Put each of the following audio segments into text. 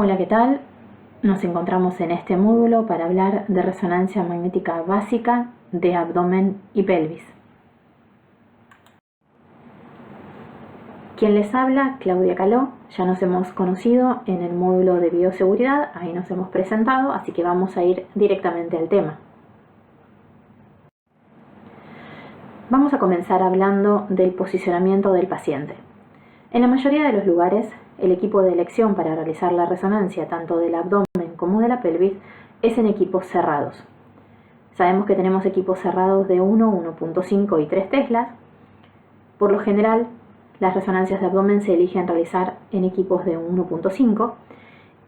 Hola, ¿qué tal? Nos encontramos en este módulo para hablar de resonancia magnética básica de abdomen y pelvis. Quien les habla, Claudia Caló. Ya nos hemos conocido en el módulo de bioseguridad, ahí nos hemos presentado, así que vamos a ir directamente al tema. Vamos a comenzar hablando del posicionamiento del paciente. En la mayoría de los lugares, el equipo de elección para realizar la resonancia tanto del abdomen como de la pelvis es en equipos cerrados. Sabemos que tenemos equipos cerrados de 1, 1.5 y 3 teslas. Por lo general, las resonancias de abdomen se eligen realizar en equipos de 1.5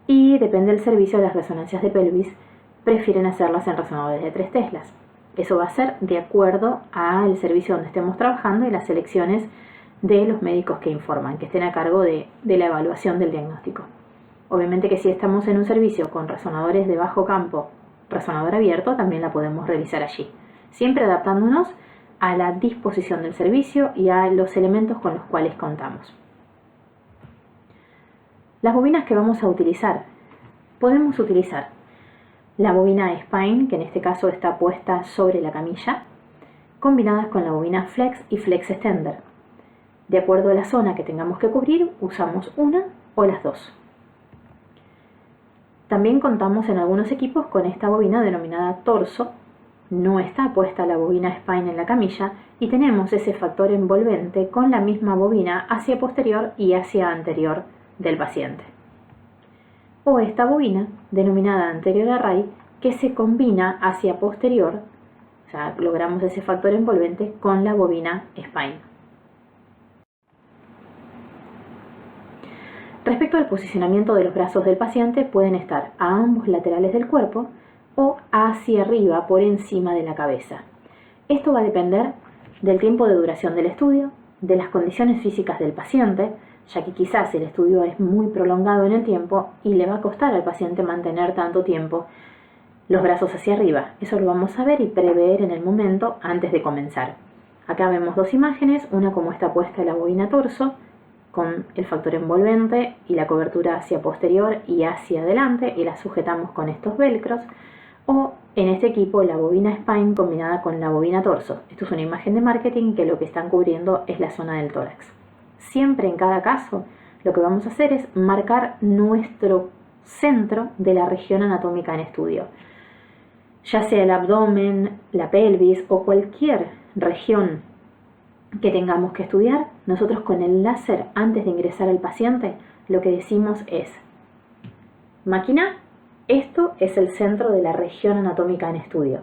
y depende del servicio, las resonancias de pelvis prefieren hacerlas en resonadores de 3 teslas. Eso va a ser de acuerdo al servicio donde estemos trabajando y las selecciones de los médicos que informan, que estén a cargo de la evaluación del diagnóstico. Obviamente que si estamos en un servicio con resonadores de bajo campo, resonador abierto, también la podemos realizar allí, siempre adaptándonos a la disposición del servicio y a los elementos con los cuales contamos. Las bobinas que vamos a utilizar, podemos utilizar la bobina Spine, que en este caso está puesta sobre la camilla, combinadas con la bobina Flex y Flex Extender. De acuerdo a la zona que tengamos que cubrir, usamos una o las dos. También contamos en algunos equipos con esta bobina denominada torso. No está puesta la bobina Spine en la camilla y tenemos ese factor envolvente con la misma bobina hacia posterior y hacia anterior del paciente. O esta bobina denominada anterior array que se combina hacia posterior, o sea, logramos ese factor envolvente con la bobina Spine. Respecto al posicionamiento de los brazos del paciente, pueden estar a ambos laterales del cuerpo o hacia arriba por encima de la cabeza. Esto va a depender del tiempo de duración del estudio, de las condiciones físicas del paciente, ya que quizás el estudio es muy prolongado en el tiempo y le va a costar al paciente mantener tanto tiempo los brazos hacia arriba. Eso lo vamos a ver y prever en el momento antes de comenzar. Acá vemos dos imágenes, una como está puesta la bobina torso, con el factor envolvente y la cobertura hacia posterior y hacia adelante y la sujetamos con estos velcros, o en este equipo la bobina Spine combinada con la bobina torso. Esto es una imagen de marketing que lo que están cubriendo es la zona del tórax. Siempre en cada caso lo que vamos a hacer es marcar nuestro centro de la región anatómica en estudio, ya sea el abdomen, la pelvis o cualquier región que tengamos que estudiar. Nosotros con el láser, antes de ingresar al paciente, lo que decimos es: máquina, esto es el centro de la región anatómica en estudio.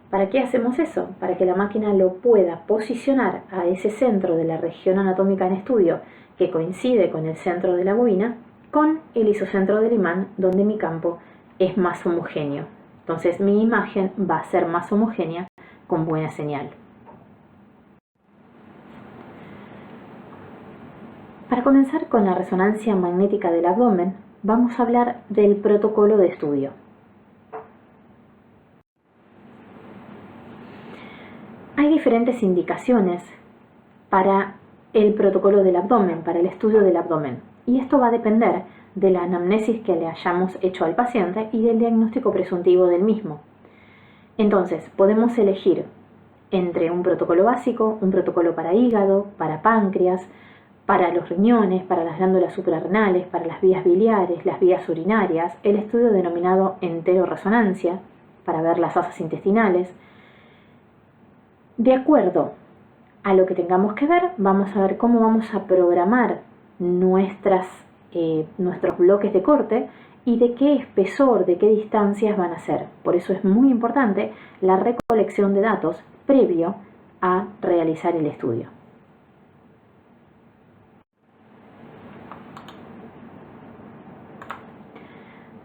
¿Para qué hacemos eso? Para que la máquina lo pueda posicionar a ese centro de la región anatómica en estudio, que coincide con el centro de la bobina, con el isocentro del imán, donde mi campo es más homogéneo. Entonces mi imagen va a ser más homogénea con buena señal. Para comenzar con la resonancia magnética del abdomen, vamos a hablar del protocolo de estudio. Hay diferentes indicaciones para el protocolo del abdomen, para el estudio del abdomen, y esto va a depender de la anamnesis que le hayamos hecho al paciente y del diagnóstico presuntivo del mismo. Entonces, podemos elegir entre un protocolo básico, un protocolo para hígado, para páncreas, para los riñones, para las glándulas suprarrenales, para las vías biliares, las vías urinarias, el estudio denominado enteroresonancia, para ver las asas intestinales. De acuerdo a lo que tengamos que ver, vamos a ver cómo vamos a programar nuestros bloques de corte y de qué espesor, de qué distancias van a ser. Por eso es muy importante la recolección de datos previo a realizar el estudio.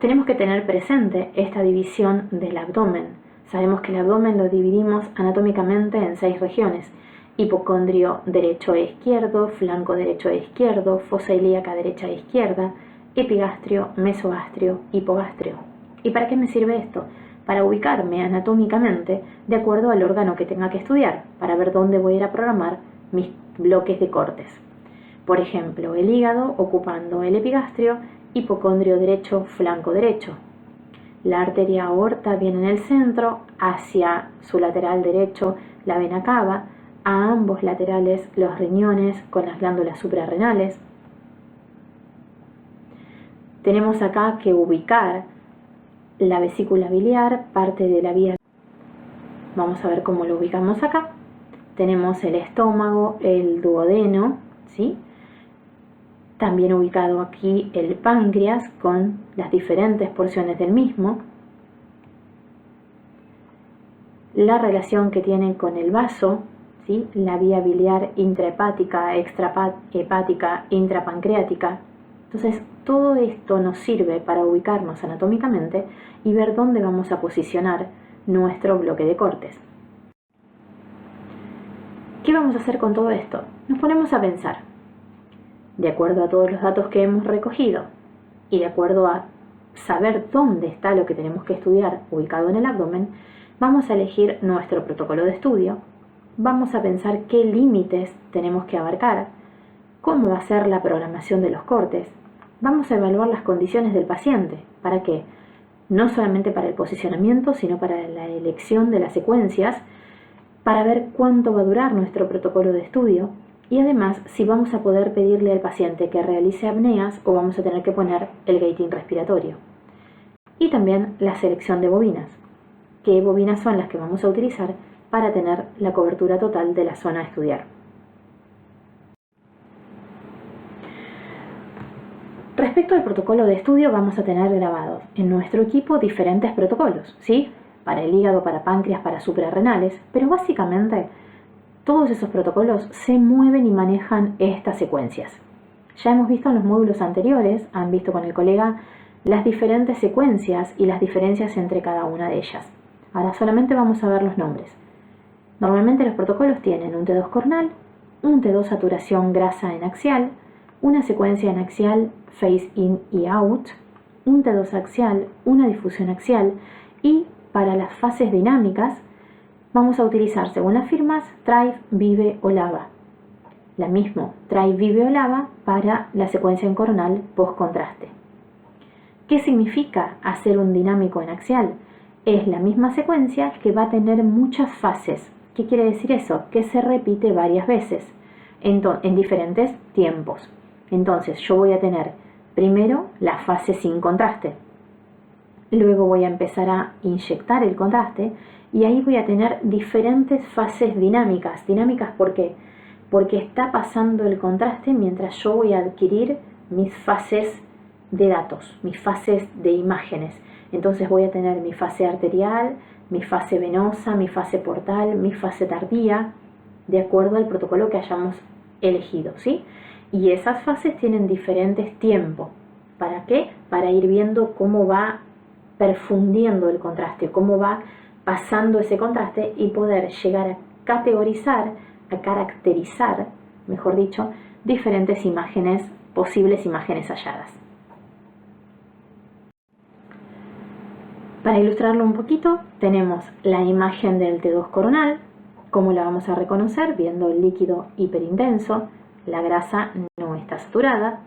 Tenemos que tener presente esta división del abdomen. Sabemos que el abdomen lo dividimos anatómicamente en 6 regiones: hipocondrio derecho e izquierdo, flanco derecho e izquierdo, fosa ilíaca derecha e izquierda, epigastrio, mesogastrio, hipogastrio. ¿Y para qué me sirve esto? Para ubicarme anatómicamente de acuerdo al órgano que tenga que estudiar, para ver dónde voy a ir a programar mis bloques de cortes. Por ejemplo, el hígado ocupando el epigastrio hipocondrio derecho, flanco derecho. La arteria aorta viene en el centro, hacia su lateral derecho la vena cava, a ambos laterales los riñones con las glándulas suprarrenales. Tenemos acá que ubicar la vesícula biliar, parte de la vía. Vamos a ver cómo lo ubicamos acá. Tenemos el estómago, el duodeno, ¿sí? También ubicado aquí el páncreas con las diferentes porciones del mismo. La relación que tiene con el vaso, ¿sí? La vía biliar intrahepática, extrahepática, intrapancreática. Entonces, todo esto nos sirve para ubicarnos anatómicamente y ver dónde vamos a posicionar nuestro bloque de cortes. ¿Qué vamos a hacer con todo esto? Nos ponemos a pensar. De acuerdo a todos los datos que hemos recogido y de acuerdo a saber dónde está lo que tenemos que estudiar ubicado en el abdomen, vamos a elegir nuestro protocolo de estudio, vamos a pensar qué límites tenemos que abarcar, cómo va a ser la programación de los cortes, vamos a evaluar las condiciones del paciente. ¿Para qué? No solamente para el posicionamiento, sino para la elección de las secuencias, para ver cuánto va a durar nuestro protocolo de estudio y además si vamos a poder pedirle al paciente que realice apneas o vamos a tener que poner el gating respiratorio. Y también la selección de bobinas. ¿Qué bobinas son las que vamos a utilizar para tener la cobertura total de la zona a estudiar? Respecto al protocolo de estudio, vamos a tener grabados en nuestro equipo diferentes protocolos, ¿sí? Para el hígado, para páncreas, para suprarrenales, pero básicamente todos esos protocolos se mueven y manejan estas secuencias. Ya hemos visto en los módulos anteriores, han visto con el colega, las diferentes secuencias y las diferencias entre cada una de ellas. Ahora solamente vamos a ver los nombres. Normalmente los protocolos tienen un T2 coronal, un T2 saturación grasa en axial, una secuencia en axial, phase in y out, un T2 axial, una difusión axial y para las fases dinámicas vamos a utilizar, según las firmas, TRIVE, VIVE o LAVA. La misma TRIVE, VIVE o LAVA para la secuencia en coronal post-contraste. ¿Qué significa hacer un dinámico en axial? Es la misma secuencia que va a tener muchas fases. ¿Qué quiere decir eso? Que se repite varias veces en diferentes tiempos. Entonces yo voy a tener primero la fase sin contraste. Luego voy a empezar a inyectar el contraste y ahí voy a tener diferentes fases dinámicas. ¿Dinámicas por qué? Porque está pasando el contraste mientras yo voy a adquirir mis fases de datos, mis fases de imágenes. Entonces voy a tener mi fase arterial, mi fase venosa, mi fase portal, mi fase tardía, de acuerdo al protocolo que hayamos elegido, ¿sí? Y esas fases tienen diferentes tiempos. ¿Para qué? Para ir viendo cómo va perfundiendo el contraste, cómo va pasando ese contraste y poder llegar a categorizar, a caracterizar, mejor dicho, diferentes imágenes, posibles imágenes halladas. Para ilustrarlo un poquito, tenemos la imagen del T2 coronal, cómo la vamos a reconocer, viendo el líquido hiperintenso, la grasa no está saturada.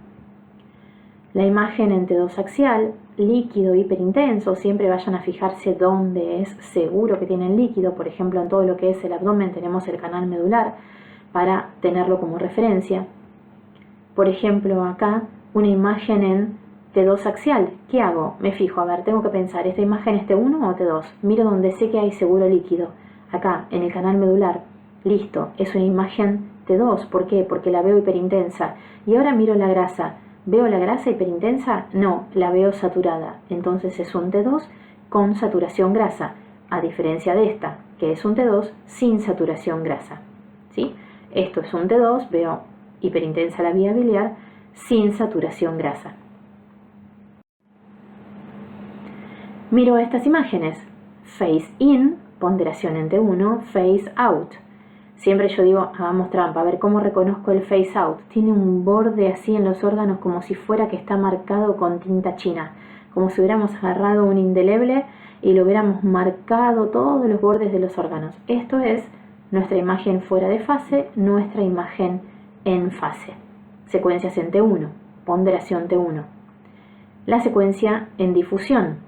La imagen en T2 axial, líquido hiperintenso, siempre vayan a fijarse dónde es seguro que tienen líquido. Por ejemplo, en todo lo que es el abdomen tenemos el canal medular para tenerlo como referencia. Por ejemplo, acá una imagen en T2 axial. ¿Qué hago? Me fijo, a ver, tengo que pensar, ¿esta imagen es T1 o T2? Miro donde sé que hay seguro líquido. Acá, en el canal medular. Listo, es una imagen T2. ¿Por qué? Porque la veo hiperintensa. Y ahora miro la grasa. ¿Veo la grasa hiperintensa? No, la veo saturada. Entonces es un T2 con saturación grasa, a diferencia de esta, que es un T2 sin saturación grasa. ¿Sí? Esto es un T2, veo hiperintensa la vía biliar, sin saturación grasa. Miro estas imágenes. Phase in, ponderación en T1, phase out. Siempre yo digo, hagamos trampa, a ver cómo reconozco el phase out. Tiene un borde así en los órganos como si fuera que está marcado con tinta china. Como si hubiéramos agarrado un indeleble y lo hubiéramos marcado todos los bordes de los órganos. Esto es nuestra imagen fuera de fase, nuestra imagen en fase. Secuencias en T1, ponderación T1. la secuencia en difusión.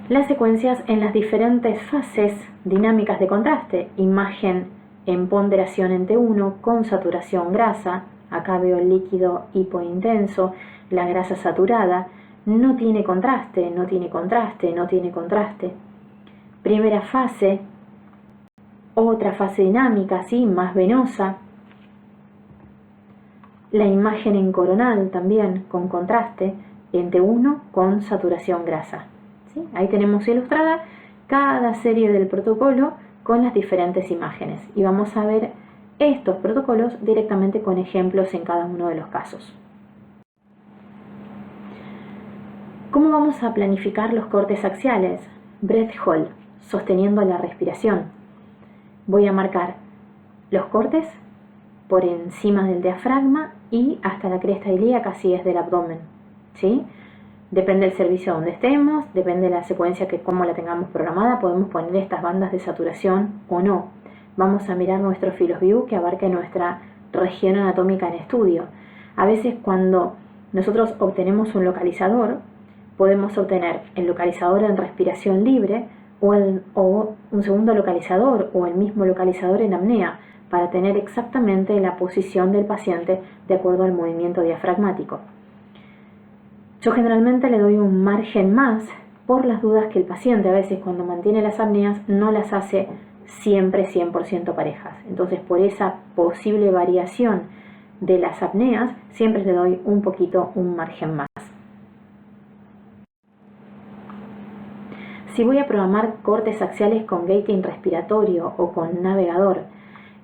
Las secuencias en las diferentes fases dinámicas de contraste, imagen en ponderación en T1 con saturación grasa, acá veo el líquido hipointenso, la grasa saturada, no tiene contraste, no tiene contraste, no tiene contraste. Primera fase, otra fase dinámica, ¿sí? Más venosa. La imagen en coronal también con contraste, en T1 con saturación grasa. ¿Sí? Ahí tenemos ilustrada cada serie del protocolo con las diferentes imágenes. Y vamos a ver estos protocolos directamente con ejemplos en cada uno de los casos. ¿Cómo vamos a planificar los cortes axiales? Breath hold, sosteniendo la respiración. Voy a marcar los cortes por encima del diafragma y hasta la cresta ilíaca si es del abdomen, ¿sí? Depende del servicio donde estemos, depende de la secuencia que como la tengamos programada, podemos poner estas bandas de saturación o no. Vamos a mirar nuestro field of view que abarque nuestra región anatómica en estudio. A veces cuando nosotros obtenemos un localizador, podemos obtener el localizador en respiración libre o un segundo localizador o el mismo localizador en apnea para tener exactamente la posición del paciente de acuerdo al movimiento diafragmático. Yo generalmente le doy un margen más por las dudas que el paciente a veces cuando mantiene las apneas no las hace siempre 100% parejas. Entonces por esa posible variación de las apneas siempre le doy un poquito un margen más. Si voy a programar cortes axiales con gating respiratorio o con navegador,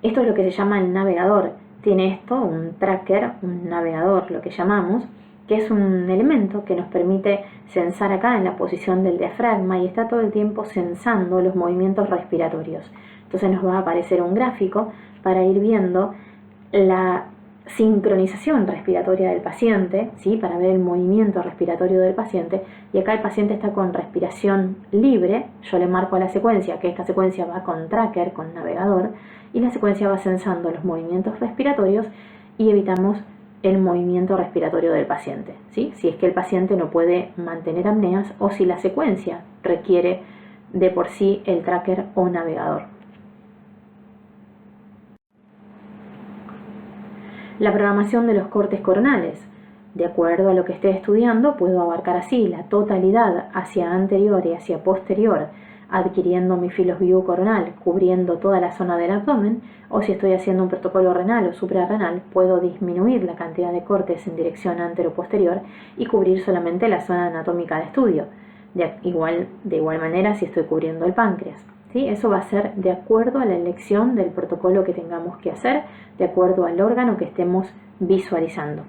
esto es lo que se llama el navegador. Tiene esto, un tracker, un navegador, lo que llamamos, que es un elemento que nos permite censar acá en la posición del diafragma y está todo el tiempo censando los movimientos respiratorios. Entonces nos va a aparecer un gráfico para ir viendo la sincronización respiratoria del paciente, ¿sí? Para ver el movimiento respiratorio del paciente, y acá el paciente está con respiración libre. Yo le marco a la secuencia que esta secuencia va con tracker, con navegador, y la secuencia va censando los movimientos respiratorios y evitamos el movimiento respiratorio del paciente, ¿sí? Si es que el paciente no puede mantener apneas o si la secuencia requiere de por sí el tracker o navegador. La programación de los cortes coronales. De acuerdo a lo que esté estudiando, puedo abarcar así la totalidad hacia anterior y hacia posterior, adquiriendo mi field of view coronal, cubriendo toda la zona del abdomen, o si estoy haciendo un protocolo renal o suprarrenal, puedo disminuir la cantidad de cortes en dirección antero-posterior y cubrir solamente la zona anatómica de estudio. De igual manera si estoy cubriendo el páncreas. ¿Sí? Eso va a ser de acuerdo a la elección del protocolo que tengamos que hacer, de acuerdo al órgano que estemos visualizando.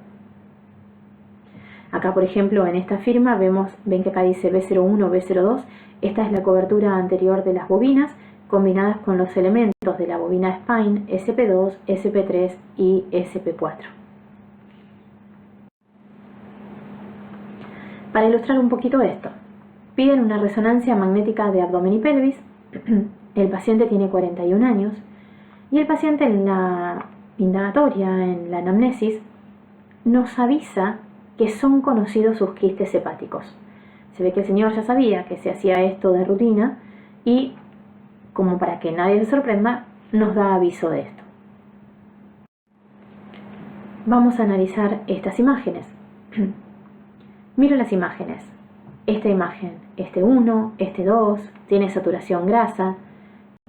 Acá, por ejemplo, en esta firma ven que acá dice B01, B02. Esta es la cobertura anterior de las bobinas, combinadas con los elementos de la bobina Spine, SP2, SP3 y SP4. Para ilustrar un poquito esto, piden una resonancia magnética de abdomen y pelvis. El paciente tiene 41 años y el paciente en la indagatoria, en la anamnesis, nos avisa que son conocidos sus quistes hepáticos. Se ve que el señor ya sabía que se hacía esto de rutina y, como para que nadie se sorprenda, nos da aviso de esto. Vamos a analizar estas imágenes. Miro las imágenes. Esta imagen, este 1, este 2, tiene saturación grasa.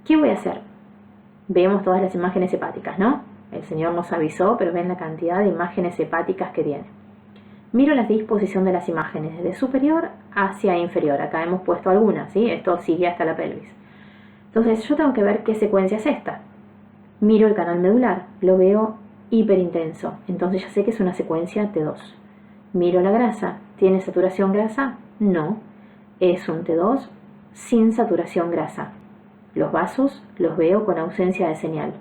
¿Qué voy a hacer? Vemos todas las imágenes hepáticas, ¿no? El señor nos avisó, pero ven la cantidad de imágenes hepáticas que tiene. Miro la disposición de las imágenes, desde superior hacia inferior. Acá hemos puesto algunas, ¿sí? Esto sigue hasta la pelvis. Entonces yo tengo que ver qué secuencia es esta. Miro el canal medular, lo veo hiperintenso. Entonces ya sé que es una secuencia T2. Miro la grasa, ¿tiene saturación grasa? No, es un T2 sin saturación grasa. Los vasos los veo con ausencia de señal.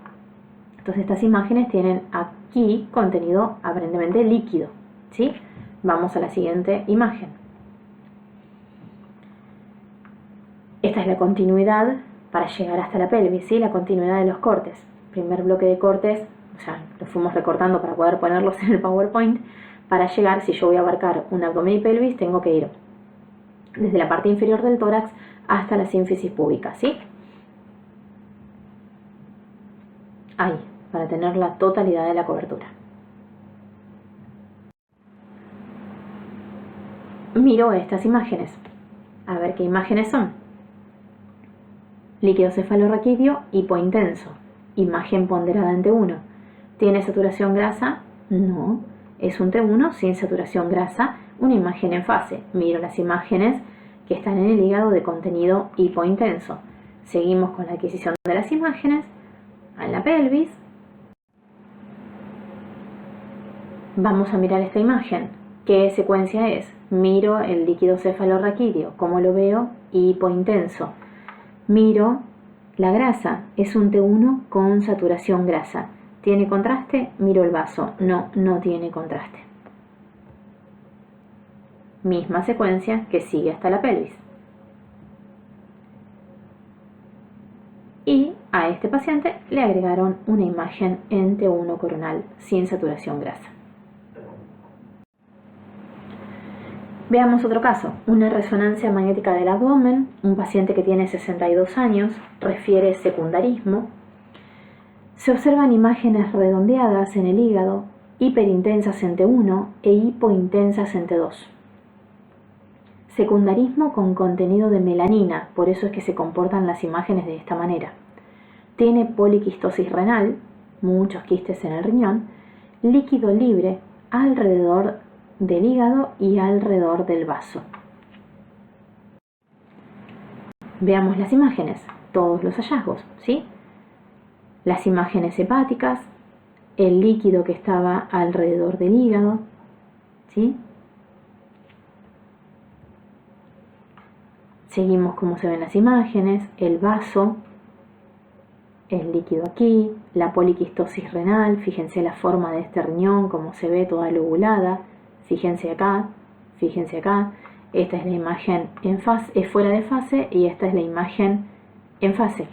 Entonces estas imágenes tienen aquí contenido aparentemente líquido, ¿sí? Vamos a la siguiente imagen. Esta es la continuidad para llegar hasta la pelvis, ¿sí? La continuidad de los cortes. Primer bloque de cortes o sea, los fuimos recortando para poder ponerlos en el PowerPoint. Para llegar, si yo voy a abarcar un abdomen y pelvis, tengo que ir desde la parte inferior del tórax hasta la sínfisis púbica, ¿sí? Ahí, para tener la totalidad de la cobertura. Miro estas imágenes. A ver qué imágenes son. Líquido cefalorraquídeo hipointenso. Imagen ponderada en T1. ¿Tiene saturación grasa? No. Es un T1 sin saturación grasa, una imagen en fase. Miro las imágenes que están en el hígado de contenido hipointenso. Seguimos con la adquisición de las imágenes en la pelvis. Vamos a mirar esta imagen. ¿Qué secuencia es? Miro el líquido cefalorraquídeo. ¿Cómo lo veo? Hipointenso. Miro la grasa. Es un T1 con saturación grasa. ¿Tiene contraste? Miro el vaso. No, no tiene contraste. Misma secuencia que sigue hasta la pelvis. Y a este paciente le agregaron una imagen en T1 coronal sin saturación grasa. Veamos otro caso, una resonancia magnética del abdomen, un paciente que tiene 62 años, refiere secundarismo. Se observan imágenes redondeadas en el hígado, hiperintensas en T1 e hipointensas en T2. Secundarismo con contenido de melanina, por eso es que se comportan las imágenes de esta manera. Tiene poliquistosis renal, muchos quistes en el riñón, líquido libre alrededor del hígado y alrededor del vaso. Veamos las imágenes, todos los hallazgos, ¿sí? Las imágenes hepáticas, el líquido que estaba alrededor del hígado, ¿sí? Seguimos como se ven las imágenes, el vaso, el líquido aquí, la poliquistosis renal, fíjense la forma de este riñón, como se ve toda lobulada, fíjense acá, esta es la imagen en fase, fuera de fase y esta es la imagen en fase.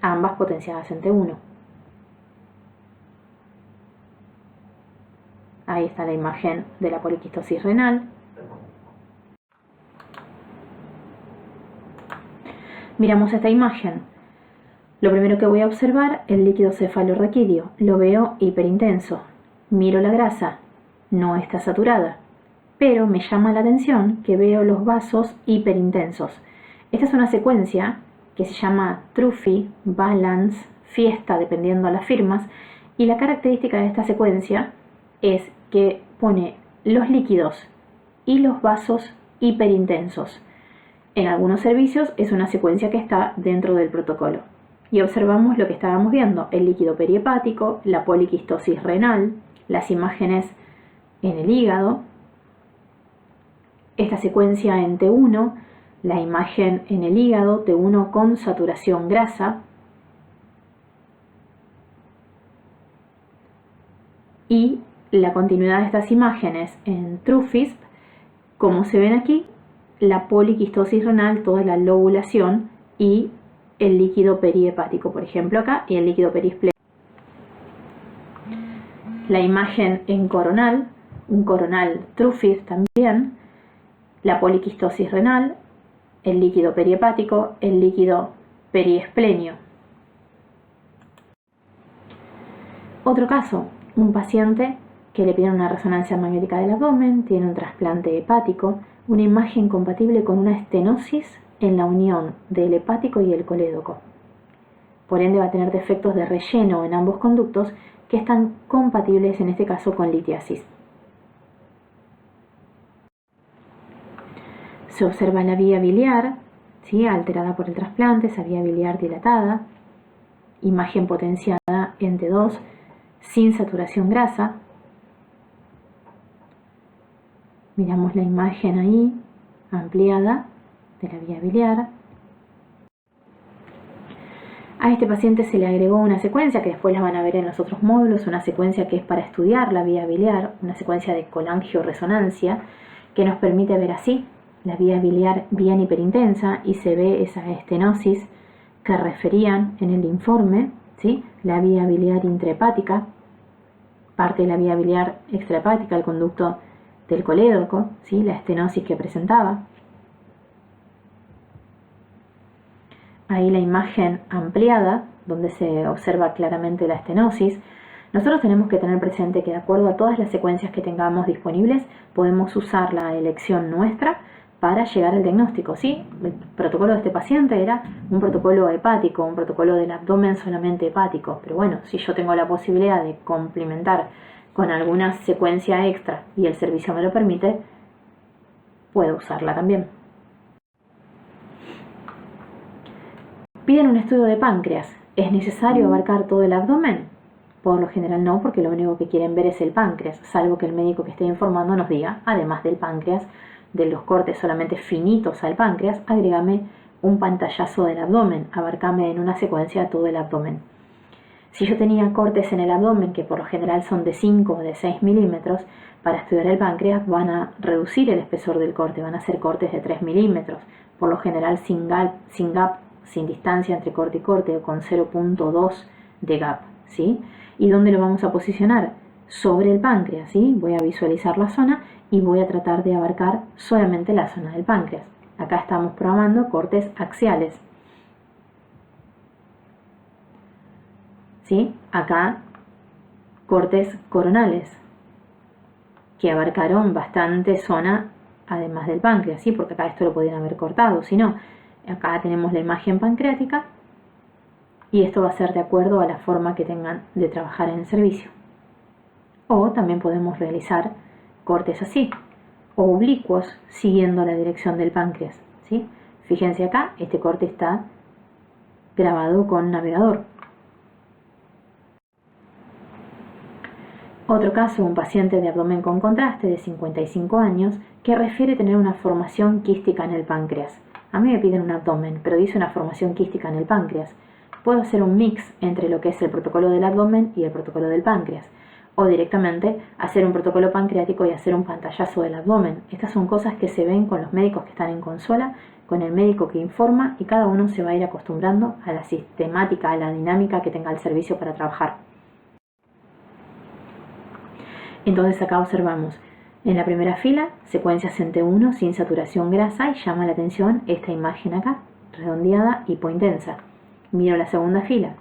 Ambas potenciadas en T1. Ahí está la imagen de la poliquistosis renal. Miramos esta imagen. Lo primero que voy a observar, el líquido cefalorraquídeo. Lo veo hiperintenso. Miro la grasa. No está saturada. Pero me llama la atención que veo los vasos hiperintensos. Esta es una secuencia que se llama Trophy, Balance, Fiesta, dependiendo de las firmas, y la característica de esta secuencia es que pone los líquidos y los vasos hiperintensos. En algunos servicios es una secuencia que está dentro del protocolo. Y observamos lo que estábamos viendo, el líquido perihepático, la poliquistosis renal, las imágenes en el hígado, esta secuencia en T1, la imagen en el hígado, T1 con saturación grasa, y la continuidad de estas imágenes en TrueFisp, como se ven aquí, la poliquistosis renal, toda la lobulación y el líquido perihepático, por ejemplo acá, y el líquido perisplénico. La imagen en coronal, un coronal TrueFisp también, la poliquistosis renal, el líquido perihepático, el líquido periesplenio. Otro caso, un paciente que le piden una resonancia magnética del abdomen, tiene un trasplante hepático, una imagen compatible con una estenosis en la unión del hepático y el colédoco. Por ende va a tener defectos de relleno en ambos conductos que están compatibles en este caso con litiasis. Se observa la vía biliar, ¿sí?, alterada por el trasplante, esa vía biliar dilatada, imagen potenciada en T2 sin saturación grasa. Miramos la imagen ahí, ampliada, de la vía biliar. A este paciente se le agregó una secuencia que después la van a ver en los otros módulos, una secuencia que es para estudiar la vía biliar, una secuencia de colangioresonancia que nos permite ver así la vía biliar bien hiperintensa y se ve esa estenosis que referían en el informe, ¿sí?, la vía biliar intrahepática, parte de la vía biliar extrahepática, el conducto del colédoco, ¿sí? La estenosis que presentaba. Ahí la imagen ampliada, donde se observa claramente la estenosis. Nosotros tenemos que tener presente que de acuerdo a todas las secuencias que tengamos disponibles, podemos usar la elección nuestra para llegar al diagnóstico, ¿sí? El protocolo de este paciente era un protocolo hepático, un protocolo del abdomen solamente hepático, pero bueno, si yo tengo la posibilidad de complementar con alguna secuencia extra y el servicio me lo permite, puedo usarla también. Piden un estudio de páncreas. ¿Es necesario abarcar todo el abdomen? Por lo general no, porque lo único que quieren ver es el páncreas, salvo que el médico que esté informando nos diga, además del páncreas, de los cortes solamente finitos al páncreas, agrégame un pantallazo del abdomen, abarcame en una secuencia todo el abdomen. Si yo tenía cortes en el abdomen, que por lo general son de 5 o de 6 milímetros, para estudiar el páncreas van a reducir el espesor del corte, van a ser cortes de 3 milímetros, por lo general sin gap, sin distancia entre corte y corte, o con 0.2 de gap, ¿sí? ¿Y dónde lo vamos a posicionar? Sobre el páncreas, ¿sí? Voy a visualizar la zona y voy a tratar de abarcar solamente la zona del páncreas. Acá estamos programando cortes axiales, ¿sí? Acá cortes coronales, que abarcaron bastante zona además del páncreas, ¿sí? Porque acá esto lo podían haber cortado, si no, acá tenemos la imagen pancreática y esto va a ser de acuerdo a la forma que tengan de trabajar en el servicio. O también podemos realizar cortes así, o oblicuos, siguiendo la dirección del páncreas, ¿sí? Fíjense acá, este corte está grabado con navegador. Otro caso, un paciente de abdomen con contraste de 55 años que refiere tener una formación quística en el páncreas. A mí me piden un abdomen, pero dice una formación quística en el páncreas. Puedo hacer un mix entre lo que es el protocolo del abdomen y el protocolo del páncreas, o directamente hacer un protocolo pancreático y hacer un pantallazo del abdomen. Estas son cosas que se ven con los médicos que están en consola, con el médico que informa, y cada uno se va a ir acostumbrando a la sistemática, a la dinámica que tenga el servicio para trabajar. Entonces acá observamos en la primera fila secuencia CENTE1 sin saturación grasa, y llama la atención esta imagen acá, redondeada, hipointensa. Miro la segunda fila,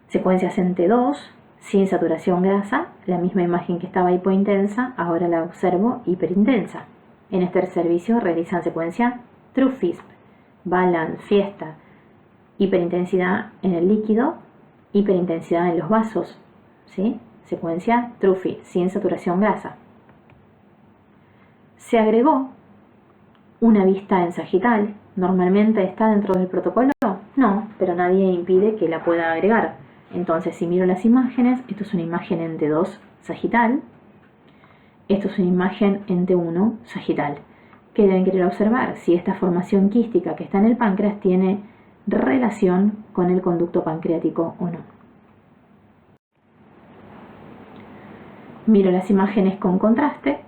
secuencia CENTE2 sin saturación grasa, la misma imagen que estaba hipointensa, ahora la observo hiperintensa. En este servicio realizan secuencia TrueFISP, Balance, Fiesta, hiperintensidad en el líquido, hiperintensidad en los vasos, ¿sí? Secuencia TrueFISP sin saturación grasa. Se agregó una vista en sagital. ¿Normalmente está dentro del protocolo? No, pero nadie impide que la pueda agregar. Entonces, si miro las imágenes, esto es una imagen en T2 sagital, esto es una imagen en T1 sagital. ¿Qué deben querer observar? Si esta formación quística que está en el páncreas tiene relación con el conducto pancreático o no. Miro las imágenes con contraste.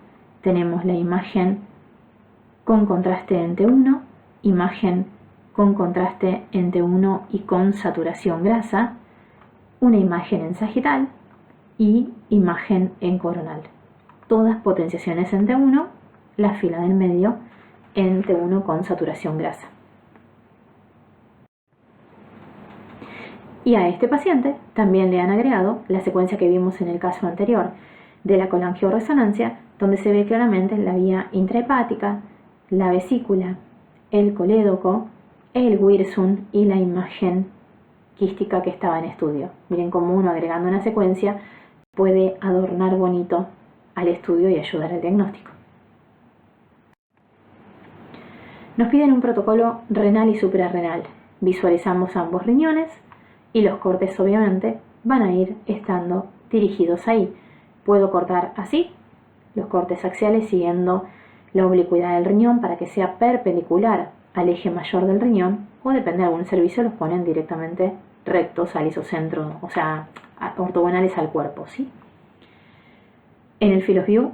Tenemos la imagen con contraste en T1, imagen con contraste en T1 y con saturación grasa, una imagen en sagital y imagen en coronal. Todas potenciaciones en T1, la fila del medio en T1 con saturación grasa. Y a este paciente también le han agregado la secuencia que vimos en el caso anterior de la colangioresonancia, donde se ve claramente la vía intrahepática, la vesícula, el colédoco, el wirsum y la imagen quística que estaba en estudio. Miren cómo uno, agregando una secuencia, puede adornar bonito al estudio y ayudar al diagnóstico. Nos piden un protocolo renal y suprarrenal. Visualizamos ambos riñones y los cortes obviamente van a ir estando dirigidos ahí. Puedo cortar así, los cortes axiales siguiendo la oblicuidad del riñón para que sea perpendicular al eje mayor del riñón, o depende de algún servicio los ponen directamente rectos al isocentro, o sea, ortogonales al cuerpo, ¿sí? En el Field of View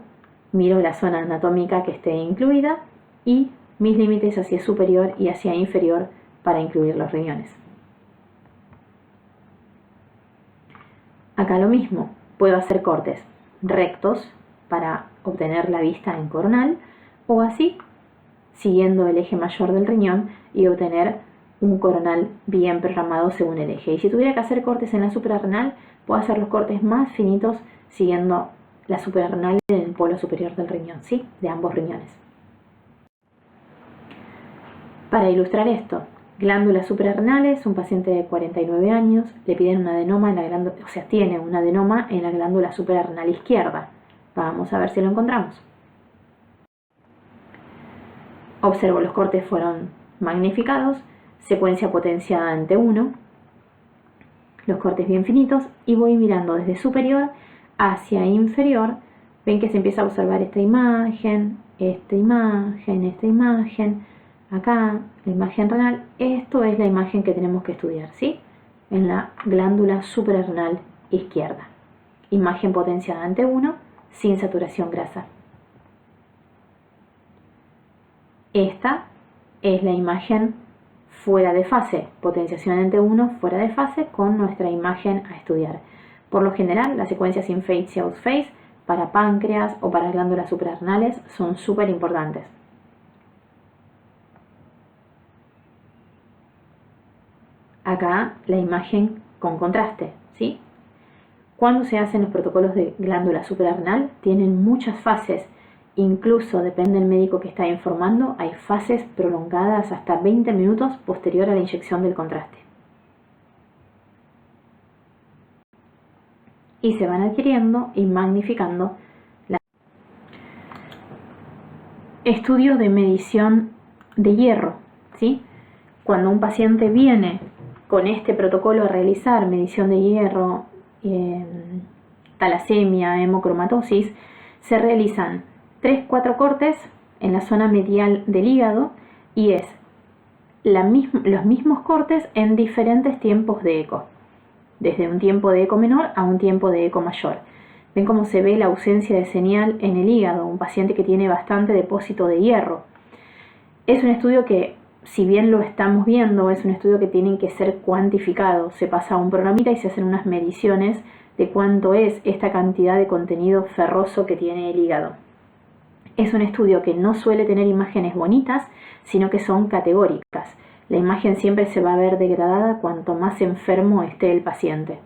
miro la zona anatómica que esté incluida y mis límites hacia superior y hacia inferior para incluir los riñones. Acá lo mismo, puedo hacer cortes rectos para obtener la vista en coronal o así, siguiendo el eje mayor del riñón y obtener un coronal bien programado según el eje. Y si tuviera que hacer cortes en la suprarrenal, puedo hacer los cortes más finitos siguiendo la suprarrenal en el polo superior del riñón, ¿sí? De ambos riñones. Para ilustrar esto, glándulas suprarrenales, un paciente de 49 años, le piden un adenoma en la glándula, o sea, tiene un adenoma en la glándula suprarrenal izquierda. Vamos a ver si lo encontramos. Observo, los cortes fueron magnificados, secuencia potenciada ante 1, los cortes bien finitos, y voy mirando desde superior hacia inferior. Ven que se empieza a observar esta imagen, acá, la imagen renal. Esto es la imagen que tenemos que estudiar, ¿sí? En la glándula suprarrenal izquierda. Imagen potenciada ante 1, sin saturación grasa. Esta es la imagen fuera de fase, potenciación ante 1 fuera de fase con nuestra imagen a estudiar. Por lo general, las secuencias in-phase y out-phase para páncreas o para glándulas suprarrenales son súper importantes. Acá la imagen con contraste, ¿sí? Cuando se hacen los protocolos de glándula suprarrenal, tienen muchas fases. Incluso, depende del médico que está informando, hay fases prolongadas hasta 20 minutos posterior a la inyección del contraste. Y se van adquiriendo y magnificando. Estudio de medición de hierro, ¿sí? Cuando un paciente viene con este protocolo a realizar medición de hierro, talasemia, hemocromatosis, se realizan 3-4 cortes en la zona medial del hígado y es los mismos cortes en diferentes tiempos de eco, desde un tiempo de eco menor a un tiempo de eco mayor. Ven cómo se ve la ausencia de señal en el hígado, un paciente que tiene bastante depósito de hierro. Es un estudio que, si bien lo estamos viendo, es un estudio que tiene que ser cuantificado. Se pasa a un programita y se hacen unas mediciones de cuánto es esta cantidad de contenido ferroso que tiene el hígado. Es un estudio que no suele tener imágenes bonitas, sino que son categóricas. La imagen siempre se va a ver degradada cuanto más enfermo esté el paciente.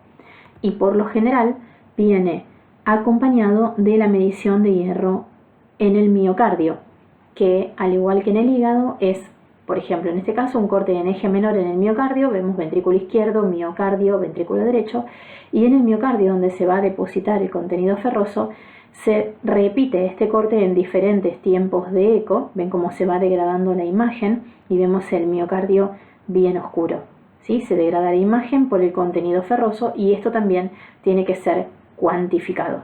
Y por lo general viene acompañado de la medición de hierro en el miocardio, que al igual que en el hígado es, por ejemplo, en este caso un corte en eje menor en el miocardio, vemos ventrículo izquierdo, miocardio, ventrículo derecho, y en el miocardio, donde se va a depositar el contenido ferroso, se repite este corte en diferentes tiempos de eco. Ven cómo se va degradando la imagen y vemos el miocardio bien oscuro, ¿sí? Se degrada la imagen por el contenido ferroso y esto también tiene que ser cuantificado.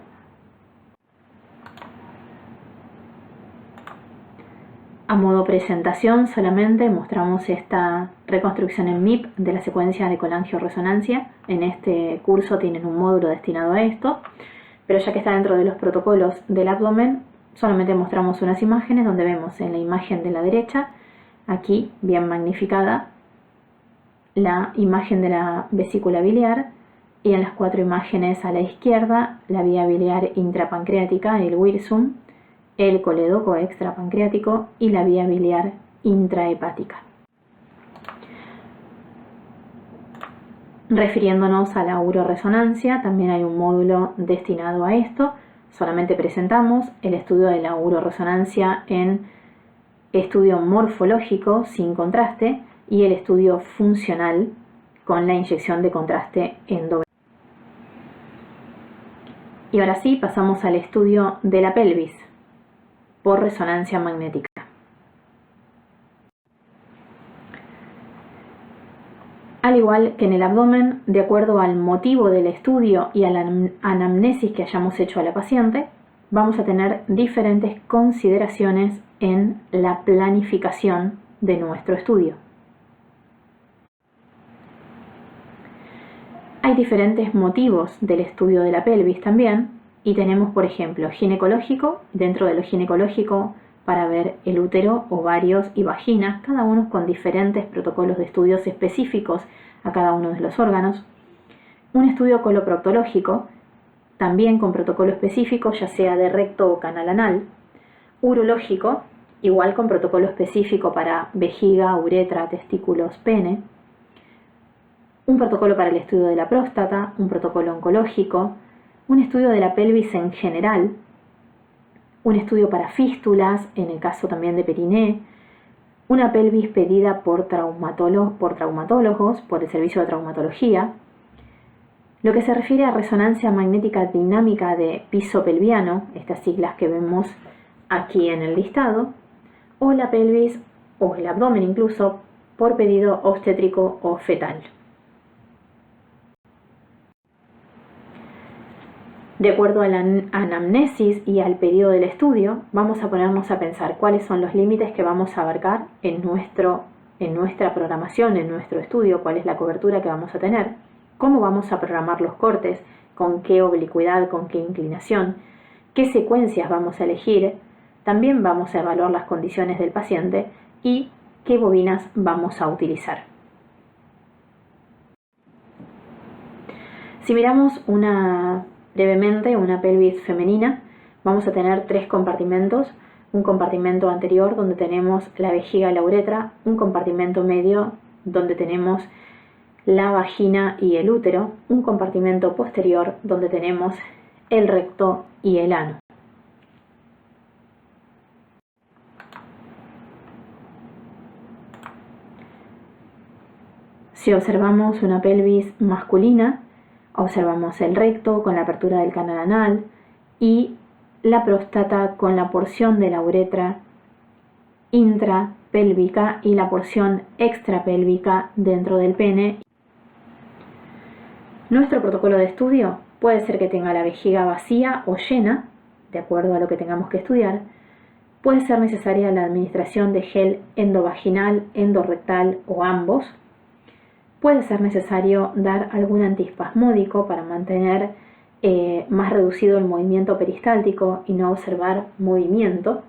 A modo presentación solamente mostramos esta reconstrucción en MIP de la secuencia de colangioresonancia. En este curso tienen un módulo destinado a esto, pero ya que está dentro de los protocolos del abdomen, solamente mostramos unas imágenes donde vemos en la imagen de la derecha, aquí bien magnificada, la imagen de la vesícula biliar, y en las 4 imágenes a la izquierda, la vía biliar intrapancreática, el wirsum, el coledoco extrapancreático y la vía biliar intrahepática. Refiriéndonos a la uroresonancia, también hay un módulo destinado a esto. Solamente presentamos el estudio de la uroresonancia en estudio morfológico sin contraste y el estudio funcional con la inyección de contraste endovenoso. Y ahora sí, pasamos al estudio de la pelvis por resonancia magnética. Al igual que en el abdomen, de acuerdo al motivo del estudio y a la anamnesis que hayamos hecho a la paciente, vamos a tener diferentes consideraciones en la planificación de nuestro estudio. Hay diferentes motivos del estudio de la pelvis también, y tenemos, por ejemplo, ginecológico, dentro de lo ginecológico para ver el útero, ovarios y vagina, cada uno con diferentes protocolos de estudios específicos a cada uno de los órganos. Un estudio coloproctológico, también con protocolo específico, ya sea de recto o canal anal. Urológico, igual con protocolo específico para vejiga, uretra, testículos, pene. Un protocolo para el estudio de la próstata, un protocolo oncológico, un estudio de la pelvis en general, un estudio para fístulas, en el caso también de periné, una pelvis pedida por traumatólogos, por el servicio de traumatología. Lo que se refiere a resonancia magnética dinámica de piso pelviano, estas siglas que vemos aquí en el listado, o la pelvis o el abdomen incluso por pedido obstétrico o fetal. De acuerdo a la anamnesis y al pedido del estudio, vamos a ponernos a pensar cuáles son los límites que vamos a abarcar en nuestra programación, en nuestro estudio, cuál es la cobertura que vamos a tener, cómo vamos a programar los cortes, con qué oblicuidad, con qué inclinación, qué secuencias vamos a elegir. También vamos a evaluar las condiciones del paciente y qué bobinas vamos a utilizar. Si miramos brevemente una pelvis femenina, vamos a tener 3 compartimentos. Un compartimento anterior donde tenemos la vejiga y la uretra, un compartimento medio donde tenemos la vagina y el útero, un compartimento posterior donde tenemos el recto y el ano. Si observamos una pelvis masculina, observamos el recto con la apertura del canal anal y la próstata con la porción de la uretra intrapélvica y la porción extrapélvica dentro del pene. Nuestro protocolo de estudio puede ser que tenga la vejiga vacía o llena, de acuerdo a lo que tengamos que estudiar. Puede ser necesaria la administración de gel endovaginal, endorrectal o ambos. Puede ser necesario dar algún antiespasmódico para mantener más reducido el movimiento peristáltico y no observar movimiento.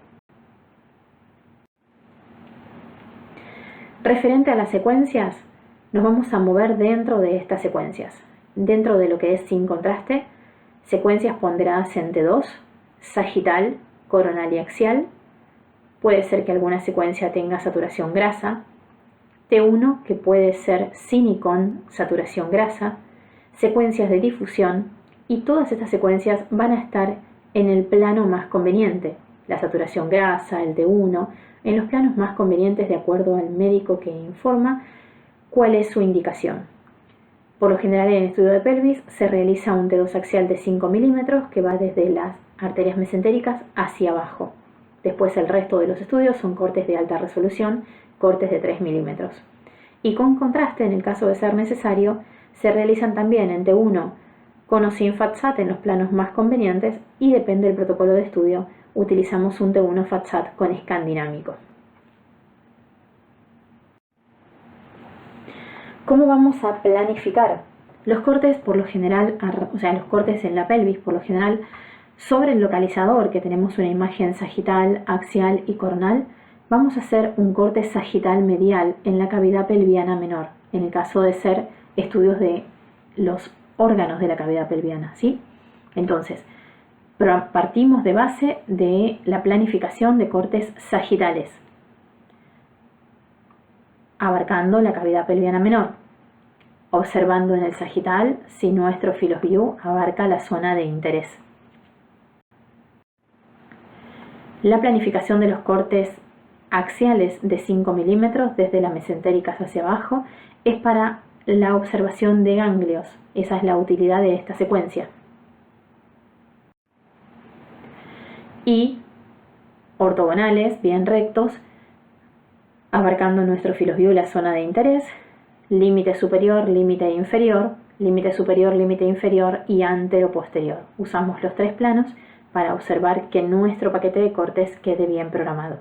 Referente a las secuencias, nos vamos a mover dentro de estas secuencias. Dentro de lo que es sin contraste, secuencias ponderadas en T2, sagital, coronal y axial. Puede ser que alguna secuencia tenga saturación grasa. T1, que puede ser sin y con saturación grasa, secuencias de difusión, y todas estas secuencias van a estar en el plano más conveniente, la saturación grasa, el T1, en los planos más convenientes de acuerdo al médico que informa cuál es su indicación. Por lo general en el estudio de pelvis se realiza un T2 axial de 5 milímetros que va desde las arterias mesentéricas hacia abajo. Después el resto de los estudios son cortes de alta resolución, cortes de 3 milímetros. Y con contraste, en el caso de ser necesario, se realizan también en T1 con o sin FATSAT en los planos más convenientes y depende del protocolo de estudio, utilizamos un T1 FATSAT con scan dinámico. ¿Cómo vamos a planificar? Los cortes por lo general, los cortes en la pelvis por lo general sobre el localizador, que tenemos una imagen sagital, axial y coronal, vamos a hacer un corte sagital medial en la cavidad pelviana menor, en el caso de ser estudios de los órganos de la cavidad pelviana, ¿sí? Entonces, partimos de base de la planificación de cortes sagitales, abarcando la cavidad pelviana menor, observando en el sagital si nuestro field of view abarca la zona de interés. La planificación de los cortes axiales de 5 milímetros desde las mesentéricas hacia abajo es para la observación de ganglios. Esa es la utilidad de esta secuencia. Y ortogonales, bien rectos, abarcando nuestro field of view la zona de interés, límite superior, límite inferior, límite superior, límite inferior y antero-posterior. Usamos los 3 planos para observar que nuestro paquete de cortes quede bien programado.